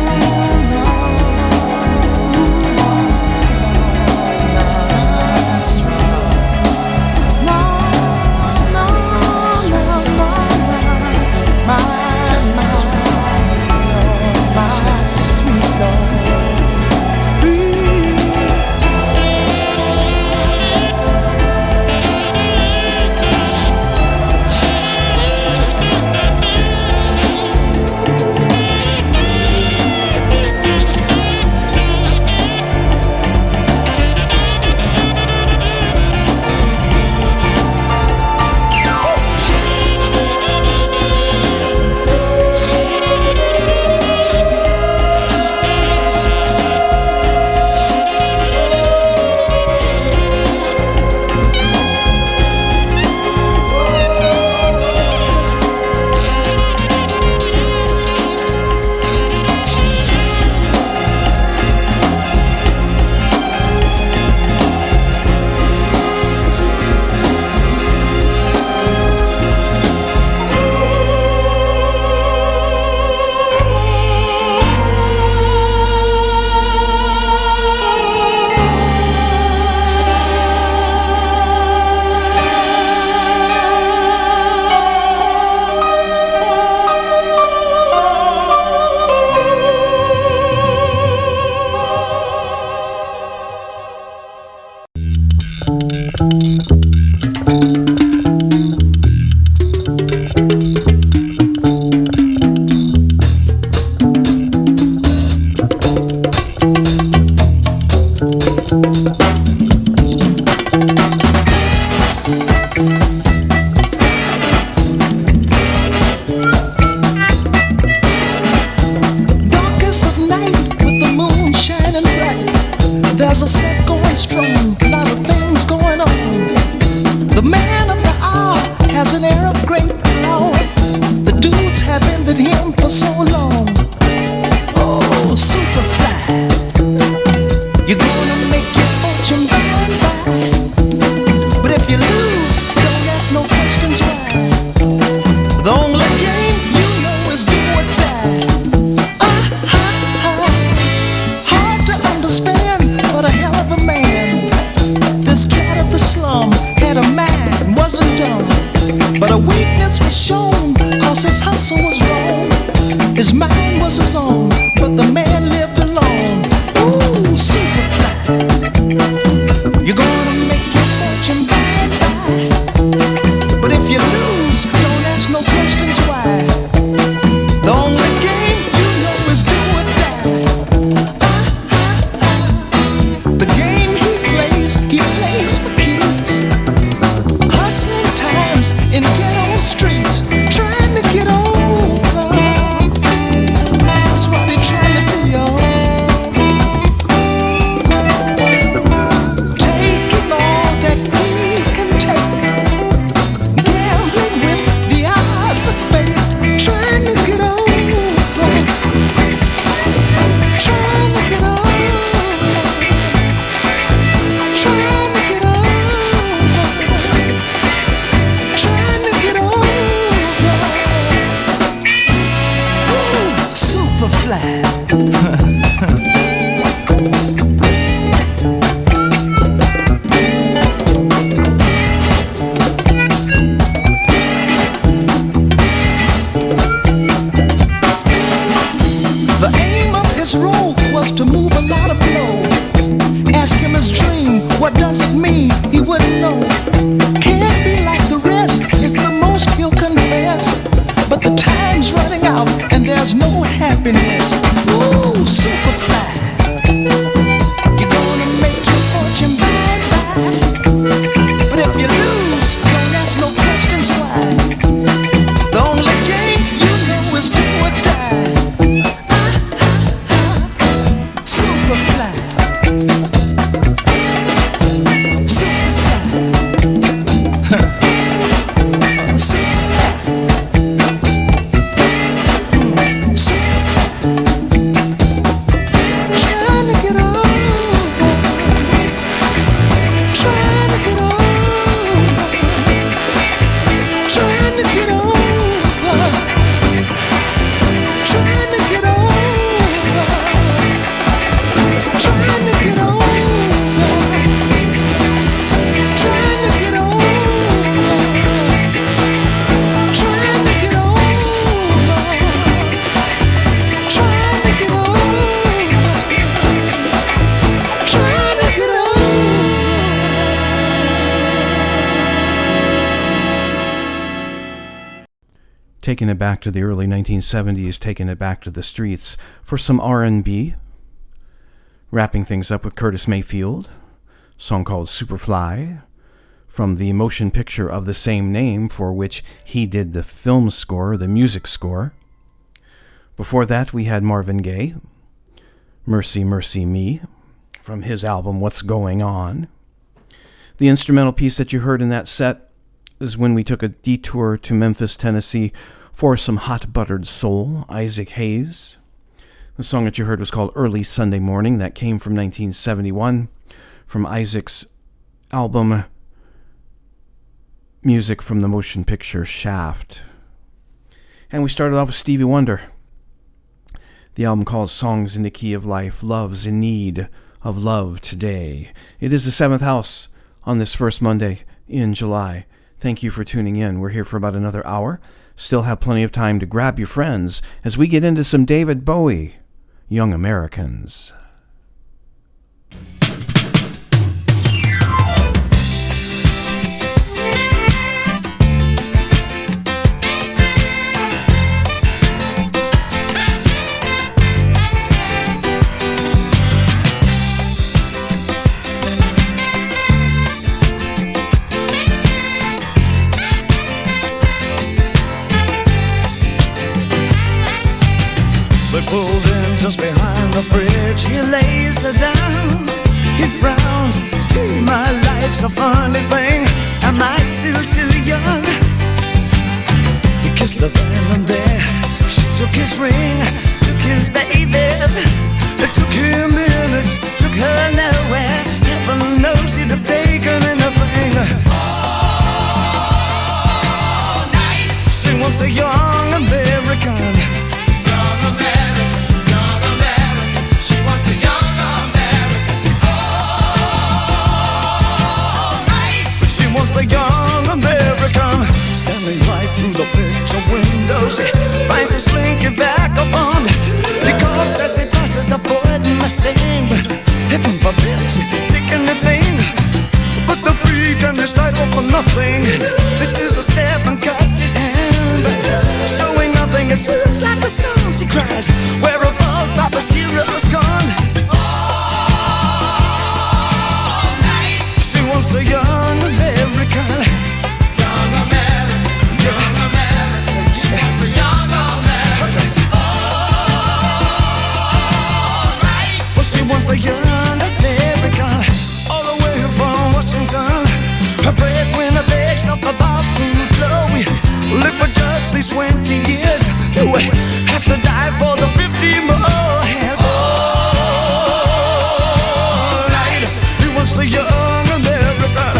Streets trying to get over. That's what it there's no happiness. Ooh, Superfly. You're gonna make your fortune bye-bye. But if you lose, don't ask no questions why. The only game you know is do or die. Superfly. Taking it back to the early 1970s, taking it back to the streets for some R&B. Wrapping things up with Curtis Mayfield, a song called Superfly, from the motion picture of the same name for which he did the film score, the music score. Before that, we had Marvin Gaye, Mercy, Mercy Me, from his album What's Going On. The instrumental piece that you heard in that set is when we took a detour to Memphis, Tennessee for some hot buttered soul, Isaac Hayes. The song that you heard was called Early Sunday Morning. That came from 1971 from Isaac's album Music from the Motion Picture Shaft. And we started off with Stevie Wonder. The album called Songs in the Key of Life, Love's in Need of Love Today. It is the 7th house on this first Monday in July. Thank you for tuning in. We're here for about another hour. Still have plenty of time to grab your friends as we get into some David Bowie, Young Americans. They pulled in just behind the bridge. He lays her down. He frowns. Gee, my life's a funny thing. Am I still too young? He kissed her then and there. She took his ring, took his babies. It took him minutes, took her nowhere. Heaven knows he'd have taken anything. All night. She wants a young American. She wants the young American all night. But she wants the young American. Standing right through the picture window, she finds a slinky vagabond. He coughs as he passes the Ford Mustang. Heaven forbid she's taking anything but the freak and his title for nothing. This is a step and cuts his hand, showing nothing. It swoops like a song. She cries, where have all Papa's heroes gone? All night. She wants a young American. Young American. Young American. She wants the young American. All right. Well, she wants the young American. All the way from Washington. Her breadwinner begs off the bathroom floor. We live for just these 20 years. Do we have to die for the 50 more? And all right, he wants the young American.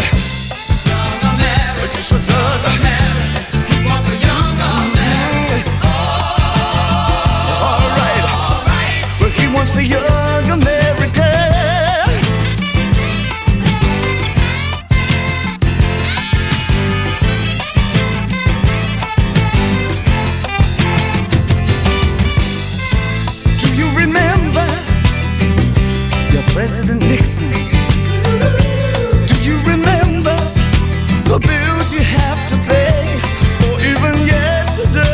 Young American, yes, he does. He wants the young American. All right, but he wants the young American. President Nixon, do you remember the bills you have to pay, or even yesterday?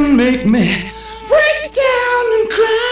can make me break down and cry.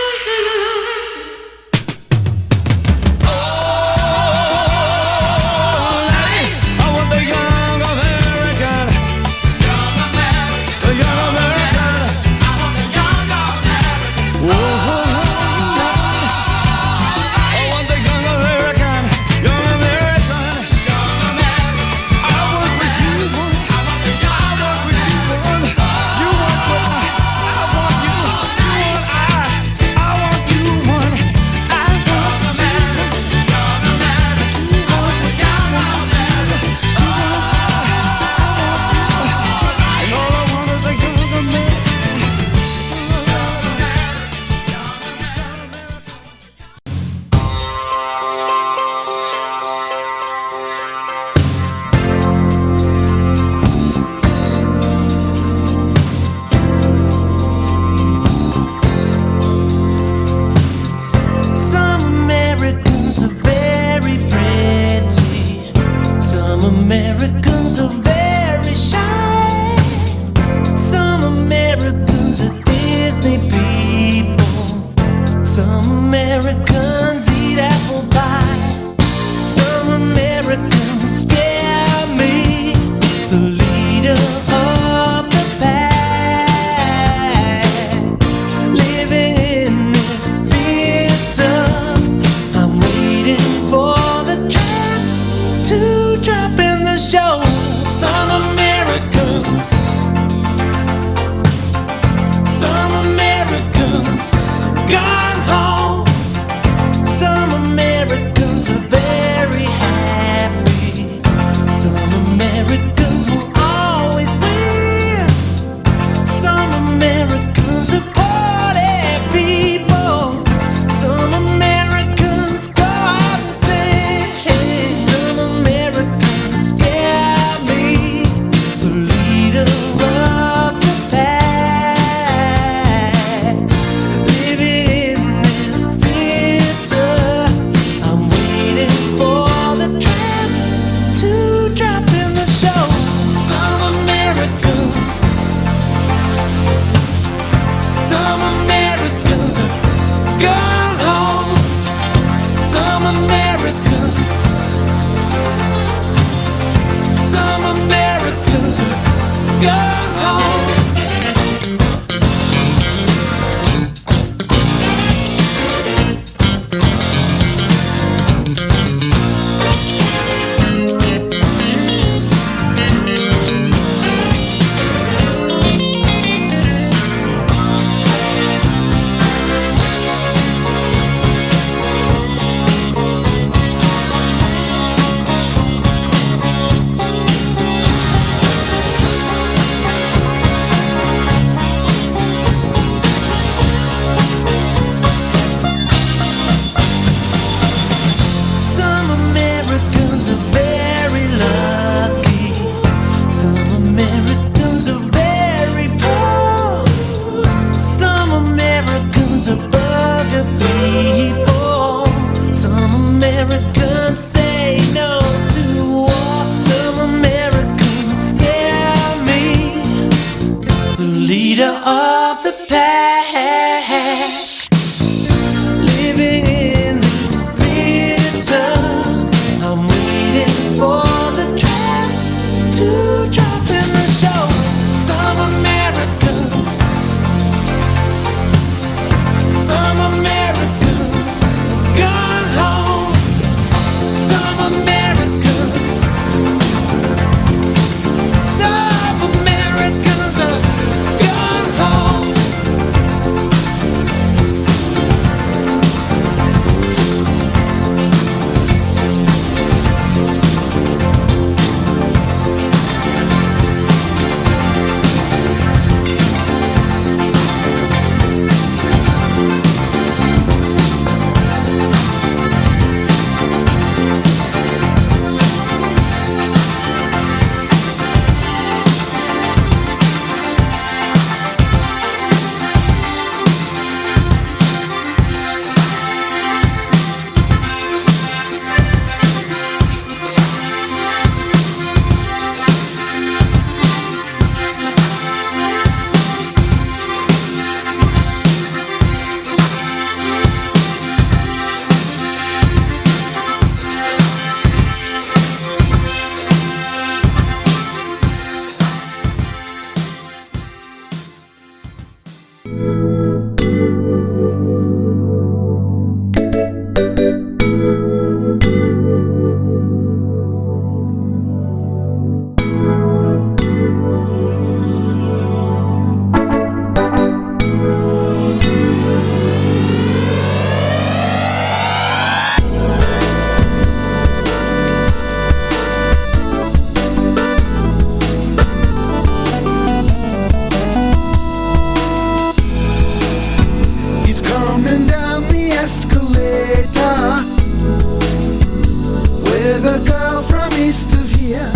east of here.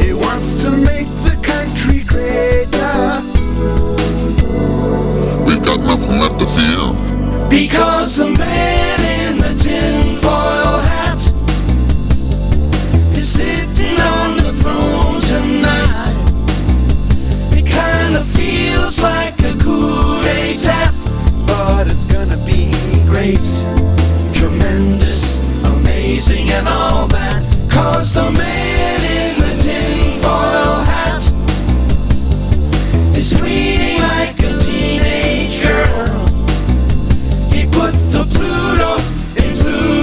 He wants to make the country greater. We've got nothing left to fear. Because the man in the tinfoil hat is sitting on the throne tonight. It kind of feels like a coup d'etat, but it's gonna be great, tremendous, amazing and all that. 'Cause the man in the tinfoil hat is pleading like a teenage girl. He puts the Pluto in Pluto.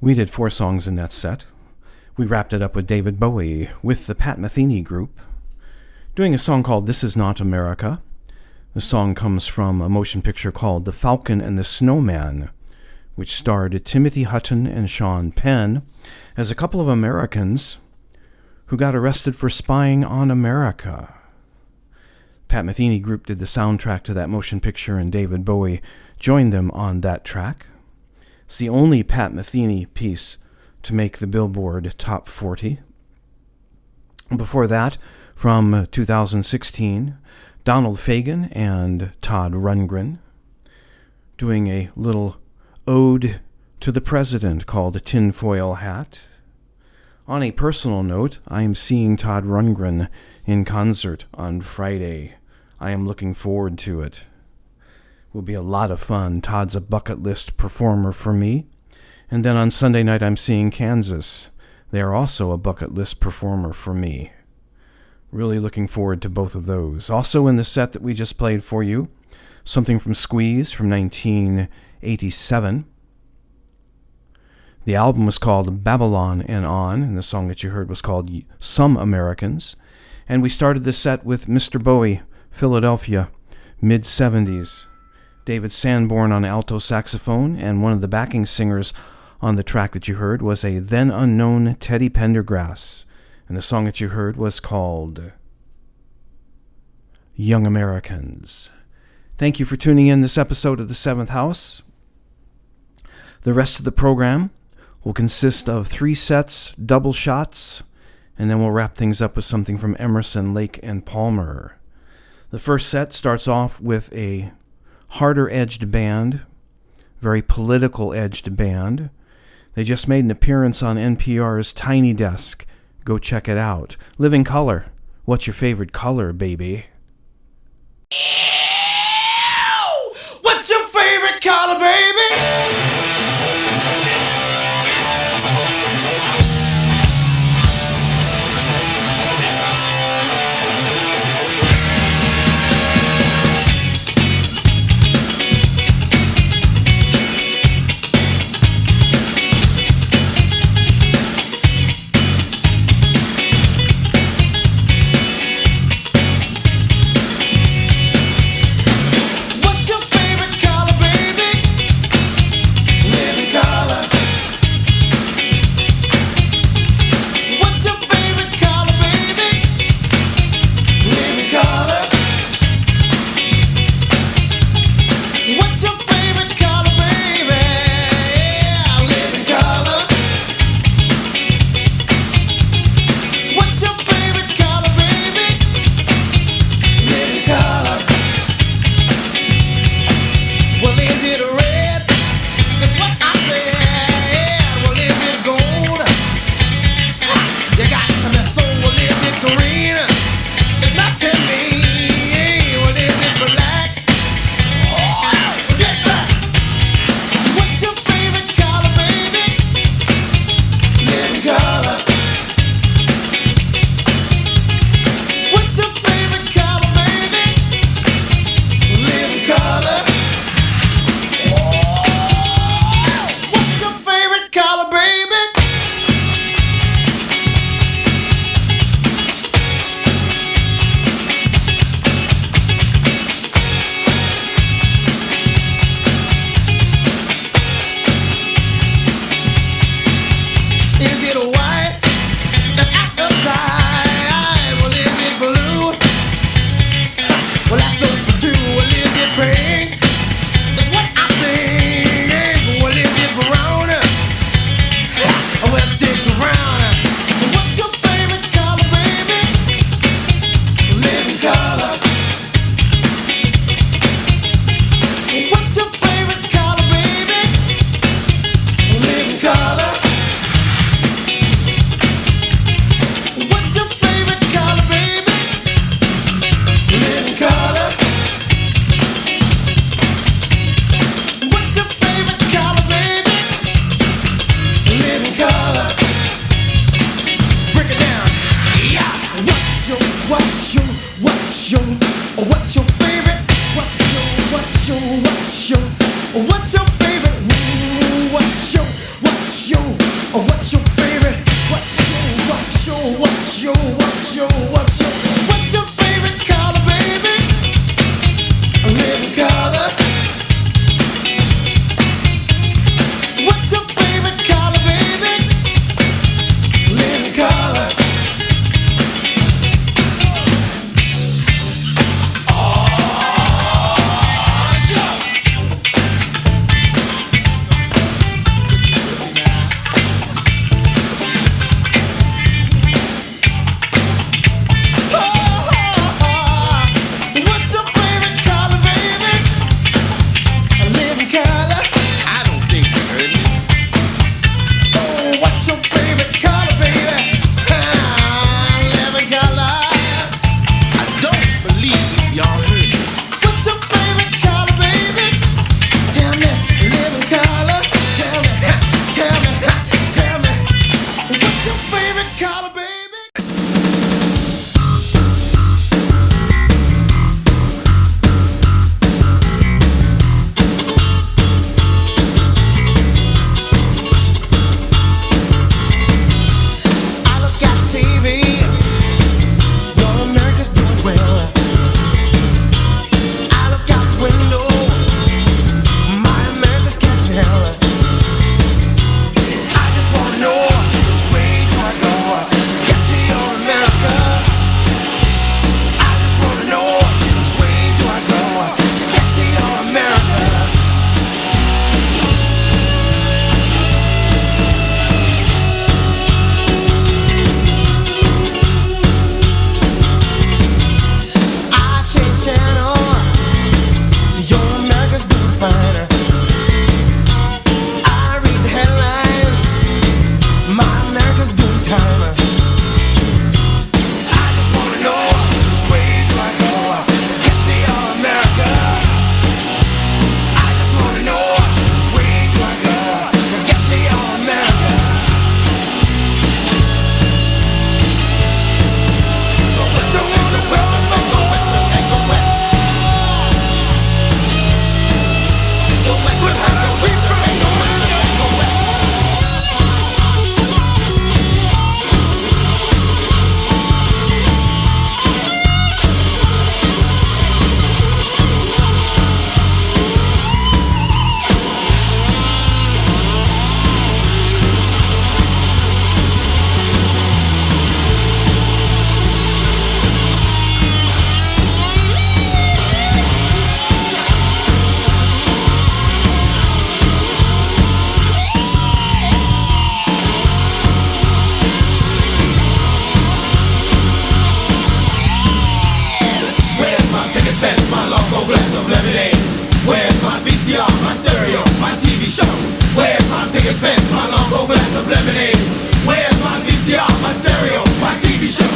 We did 4 songs in that set. We wrapped it up with David Bowie with the Pat Metheny group, doing a song called This Is Not America. The song comes from a motion picture called The Falcon and the Snowman, which starred Timothy Hutton and Sean Penn as a couple of Americans who got arrested for spying on America. Pat Metheny group did the soundtrack to that motion picture, and David Bowie joined them on that track. It's the only Pat Metheny piece to make the Billboard Top 40. Before that, from 2016, Donald Fagen and Todd Rundgren doing a little ode to the president called a Tinfoil Hat. On a personal note, I am seeing Todd Rundgren in concert on Friday. I am looking forward to it. Will be a lot of fun. Todd's a bucket list performer for me. And then on Sunday night, I'm seeing Kansas. They are also a bucket list performer for me. Really looking forward to both of those. Also in the set that we just played for you, something from Squeeze from 1987. The album was called Babylon and On, and the song that you heard was called Some Americans. And we started the set with Mr. Bowie, Philadelphia, mid-70s. David Sanborn on alto saxophone, and one of the backing singers on the track that you heard was a then-unknown Teddy Pendergrass. And the song that you heard was called Young Americans. Thank you for tuning in this episode of The Seventh House. The rest of the program will consist of 3 sets, double shots, and then we'll wrap things up with something from Emerson, Lake, and Palmer. The first set starts off with a harder-edged band, very political-edged band. They just made an appearance on NPR's Tiny Desk. Go check it out. Living Color. What's your favorite color, baby? What's your favorite color, baby? What's your favorite? What's your VCR, my stereo, my TV show? Where's my picket fence, my long cold glass of lemonade? Where's my VCR, my stereo, my TV show?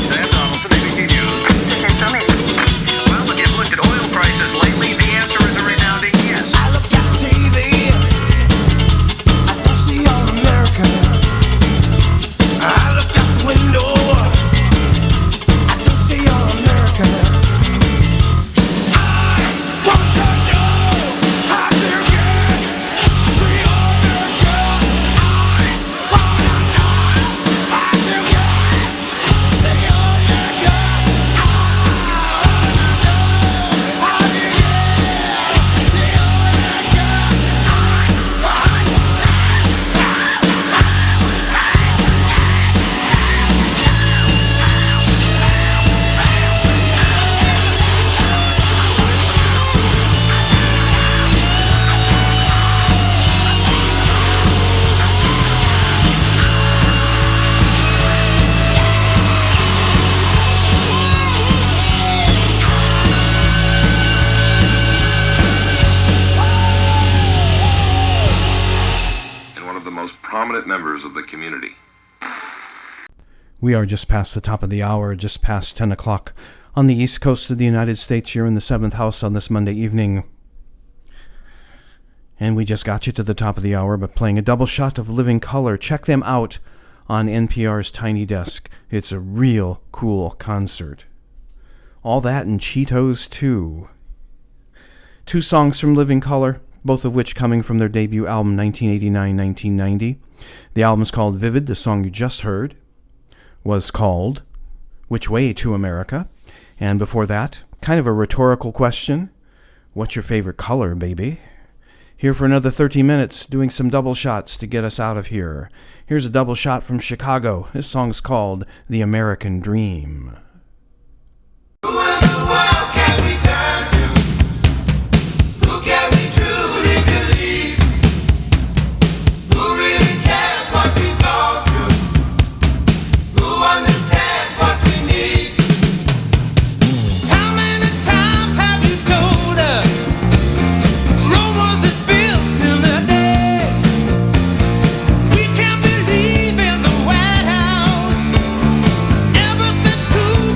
Sam Donaldson, ABC News. Well, if you've looked at oil prices lately, the answer is a resounding yes. I look at TV, I don't see all America. I look out the window, I don't see all America. I want to know how to get to America. I want to know how to get to America. I want to know how to get to America. And one of the most prominent members of the community. We are just past the top of the hour, just past 10 o'clock on the east coast of the United States here in the 7th House on this Monday evening. And we just got you to the top of the hour by playing a double shot of Living Color. Check them out on NPR's Tiny Desk. It's a real cool concert. All that and Cheetos, too. 2 songs from Living Color, both of which coming from their debut album 1989-1990. The album's called Vivid. The song you just heard was called Which Way to America? And before that, kind of a rhetorical question. What's your favorite color, baby? Here for another 30 minutes, doing some double shots to get us out of here. Here's a double shot from Chicago. This song's called The American Dream. Who in the world can we turn to? Who can we truly believe? Who really cares what we've gone through? Who understands what we need? How many times have you told us Rome wasn't built in a day? We can't believe in the White House. Everything's cool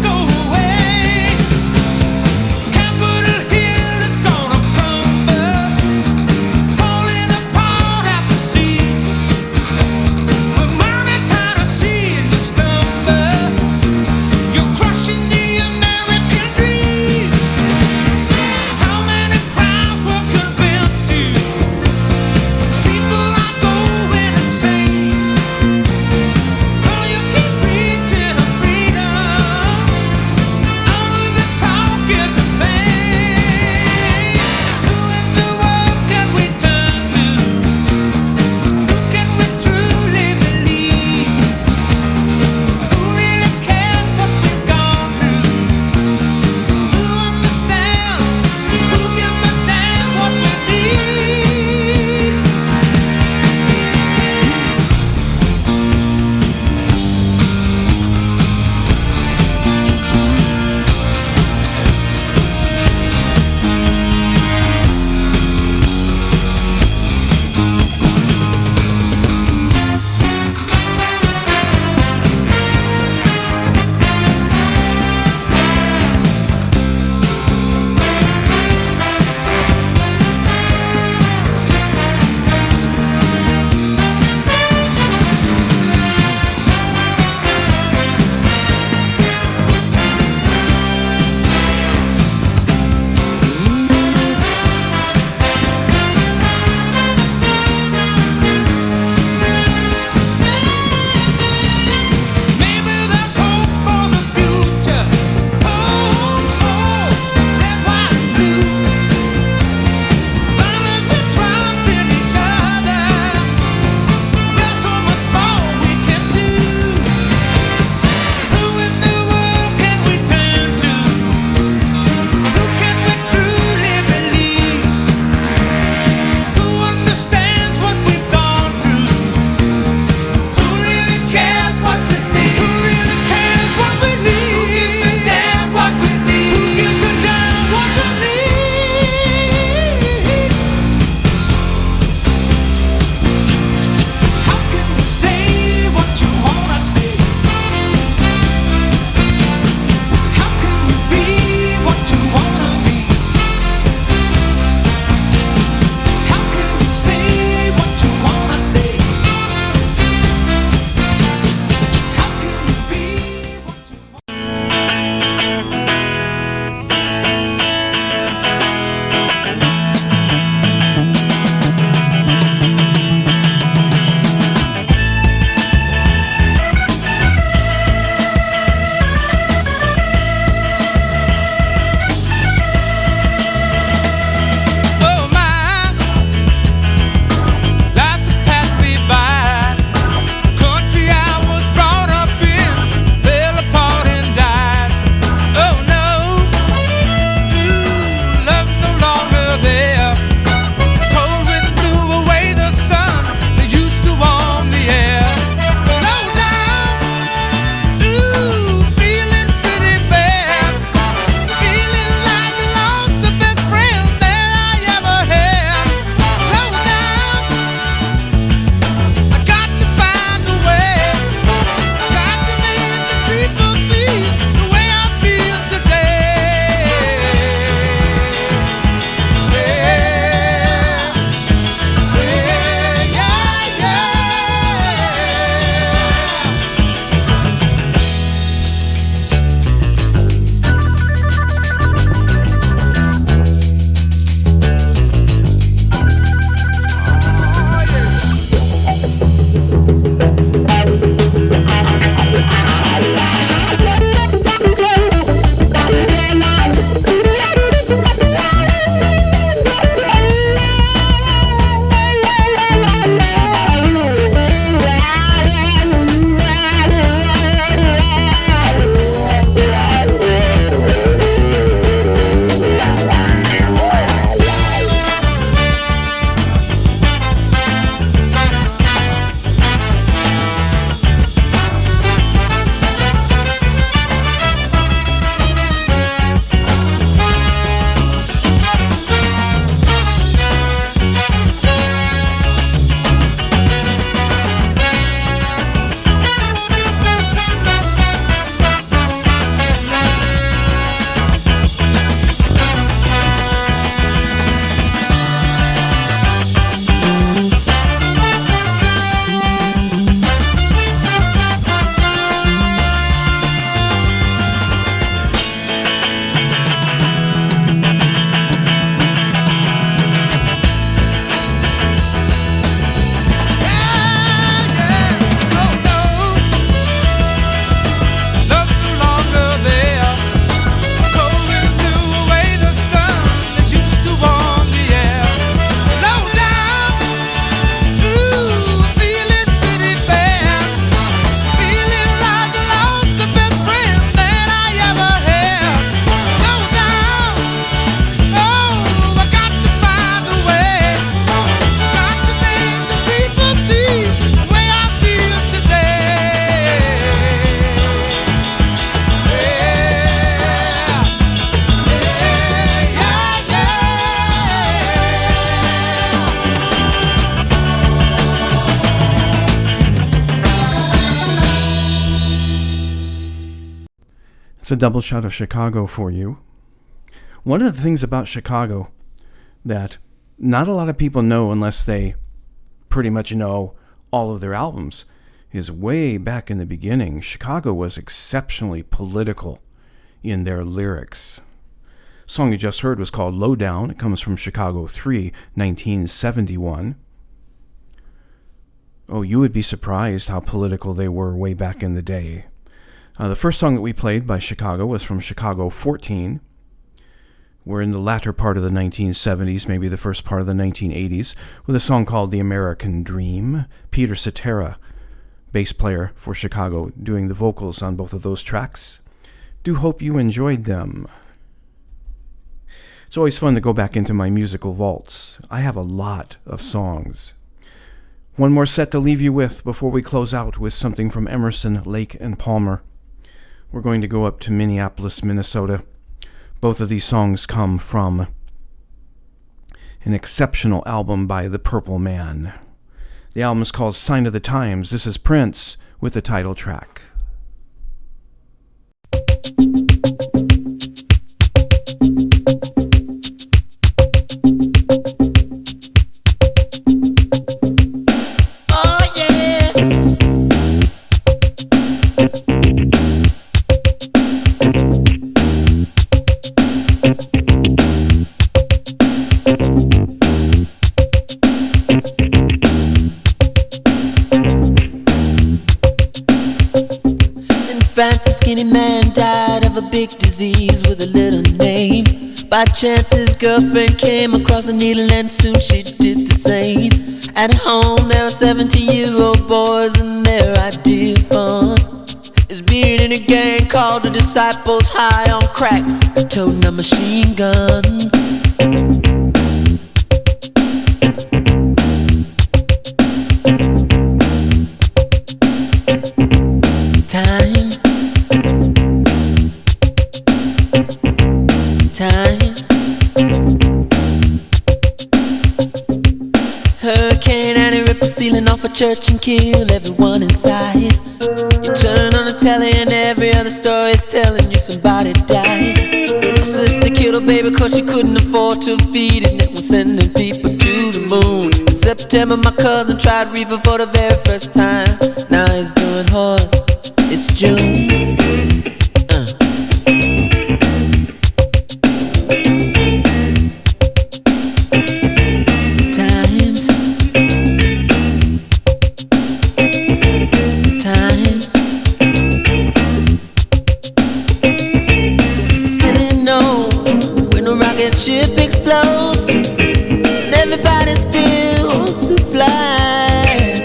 It's a double shot of Chicago for you. One of the things about Chicago that not a lot of people know unless they pretty much know all of their albums is way back in the beginning, Chicago was exceptionally political in their lyrics. The song you just heard was called Lowdown. It comes from Chicago 3, 1971. Oh, you would be surprised how political they were way back in the day. The first song that we played by Chicago was from Chicago 14. We're in the latter part of the 1970s, maybe the first part of the 1980s, with a song called The American Dream. Peter Cetera, bass player for Chicago, doing the vocals on both of those tracks. Do hope you enjoyed them. It's always fun to go back into my musical vaults. I have a lot of songs. One more set to leave you with before we close out with something from Emerson, Lake, and Palmer. We're going to go up to Minneapolis, Minnesota. Both of these songs come from an exceptional album by The Purple Man. The album is called Sign of the Times. This is Prince with the title track. France, a skinny man died of a big disease with a little name. By chance his girlfriend came across a needle and soon she did the same. At home there were 17-year-old boys and their idea of fun is being in a gang called the Disciples, high on crack, toting a machine gun. Times. Hurricane and it ripped the ceiling off a church and killed everyone inside. You turn on the telly and every other story is telling you somebody died. My sister killed her baby cause she couldn't afford to feed it, and it was sending people to the moon. In September my cousin tried reefer for the very first time. Now he's doing horse. It's June. Ship explodes and everybody still wants to fly.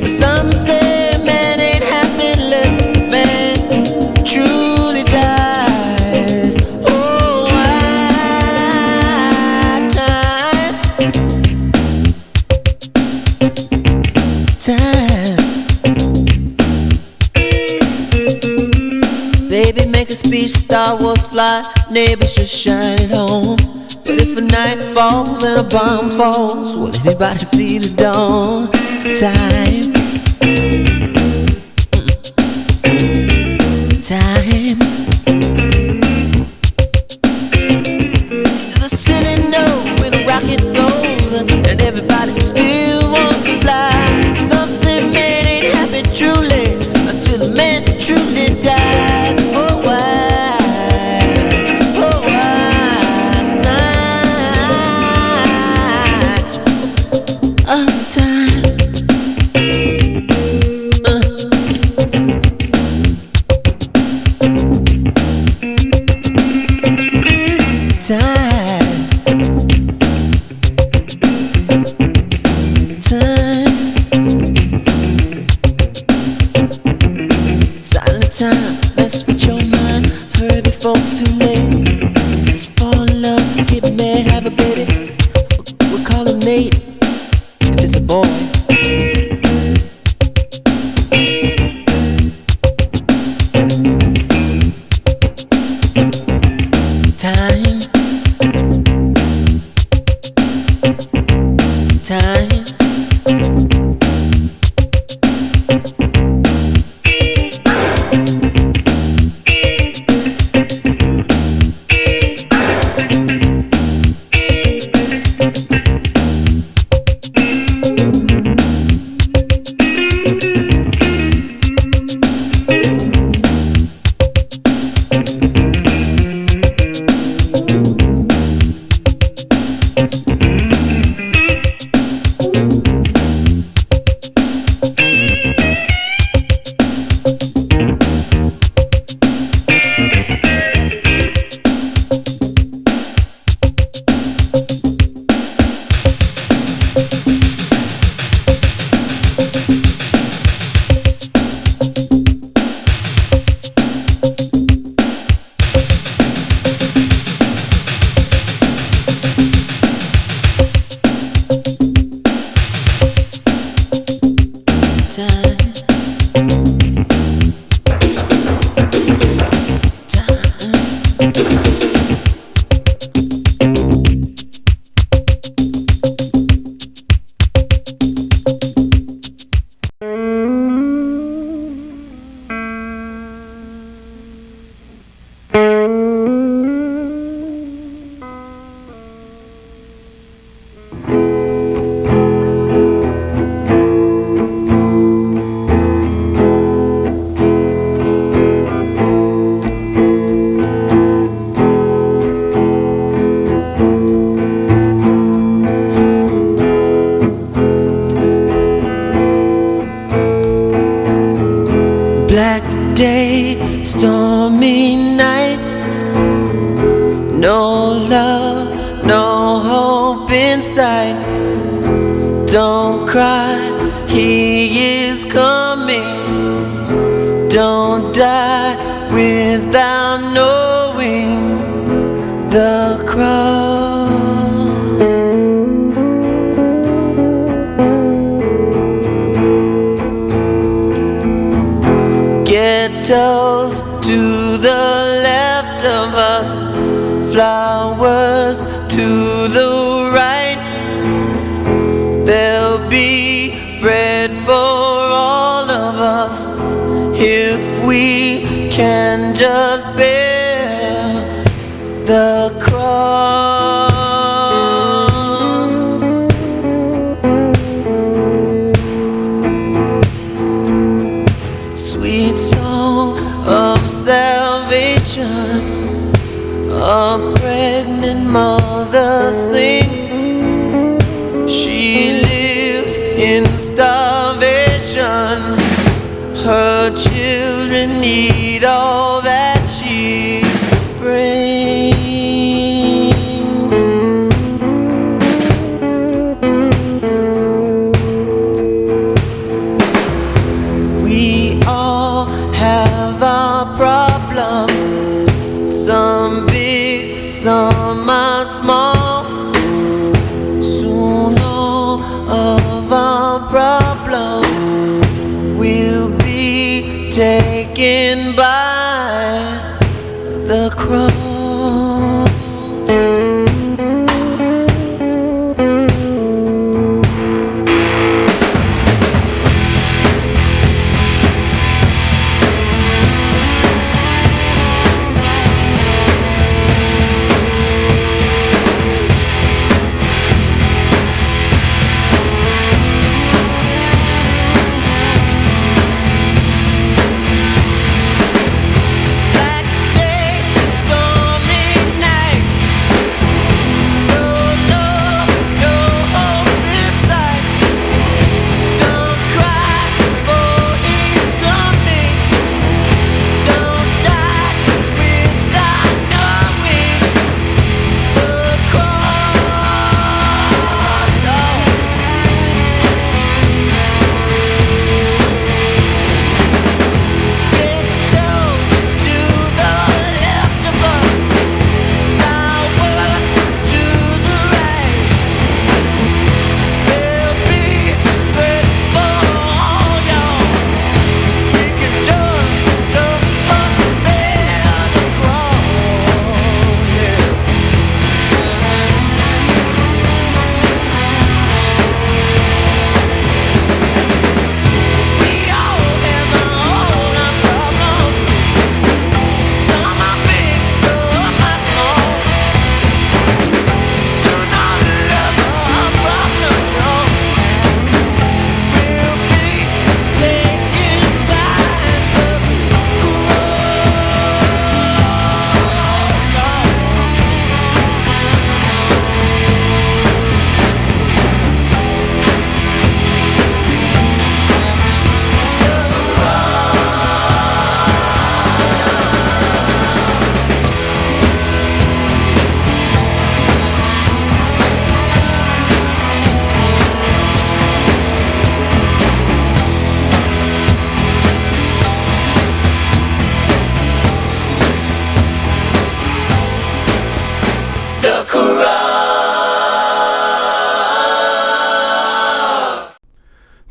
But some say man ain't happy unless man truly dies. Oh, time. Baby, make a speech, Star Wars fly, neighbors just shine it home. But if a night falls and a bomb falls, will anybody see the dawn? Time. Times. There's a silly note when a rocket goes and everybody still wants to fly. Some say man ain't happy truly until a man truly dies. Oh, time, mess with your mind, hurry before it's too late. Let's fall in love, get married, have a baby. We'll call him Nate, if it's a boy. Time. Times.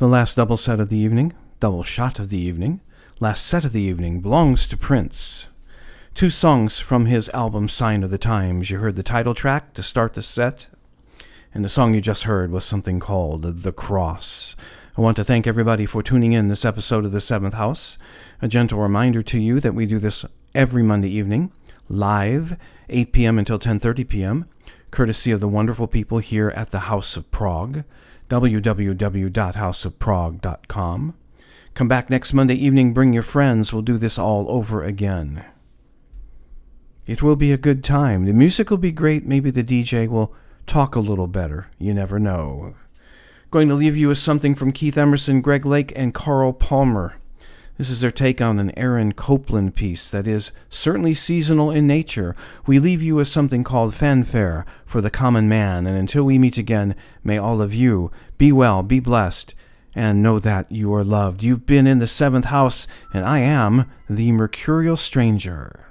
The last double set of the evening, double shot of the evening, last set of the evening, belongs to Prince. 2 songs from his album Sign of the Times. You heard the title track to start the set, and the song you just heard was something called The Cross. I want to thank everybody for tuning in this episode of The Seventh House. A gentle reminder to you that we do this every Monday evening, live, 8 p.m. until 10:30 p.m., courtesy of the wonderful people here at the House of Prog, www.houseofprog.com. Come back next Monday evening, bring your friends, we'll do this all over again. It will be a good time. The music will be great. Maybe the DJ will talk a little better. You never know. Going to leave you with something from Keith Emerson, Greg Lake, and Carl Palmer. This is their take on an Aaron Copland piece that is certainly seasonal in nature. We leave you with something called Fanfare for the Common Man. And until we meet again, may all of you be well, be blessed, and know that you are loved. You've been in the 7th house, and I am the Mercurial Stranger.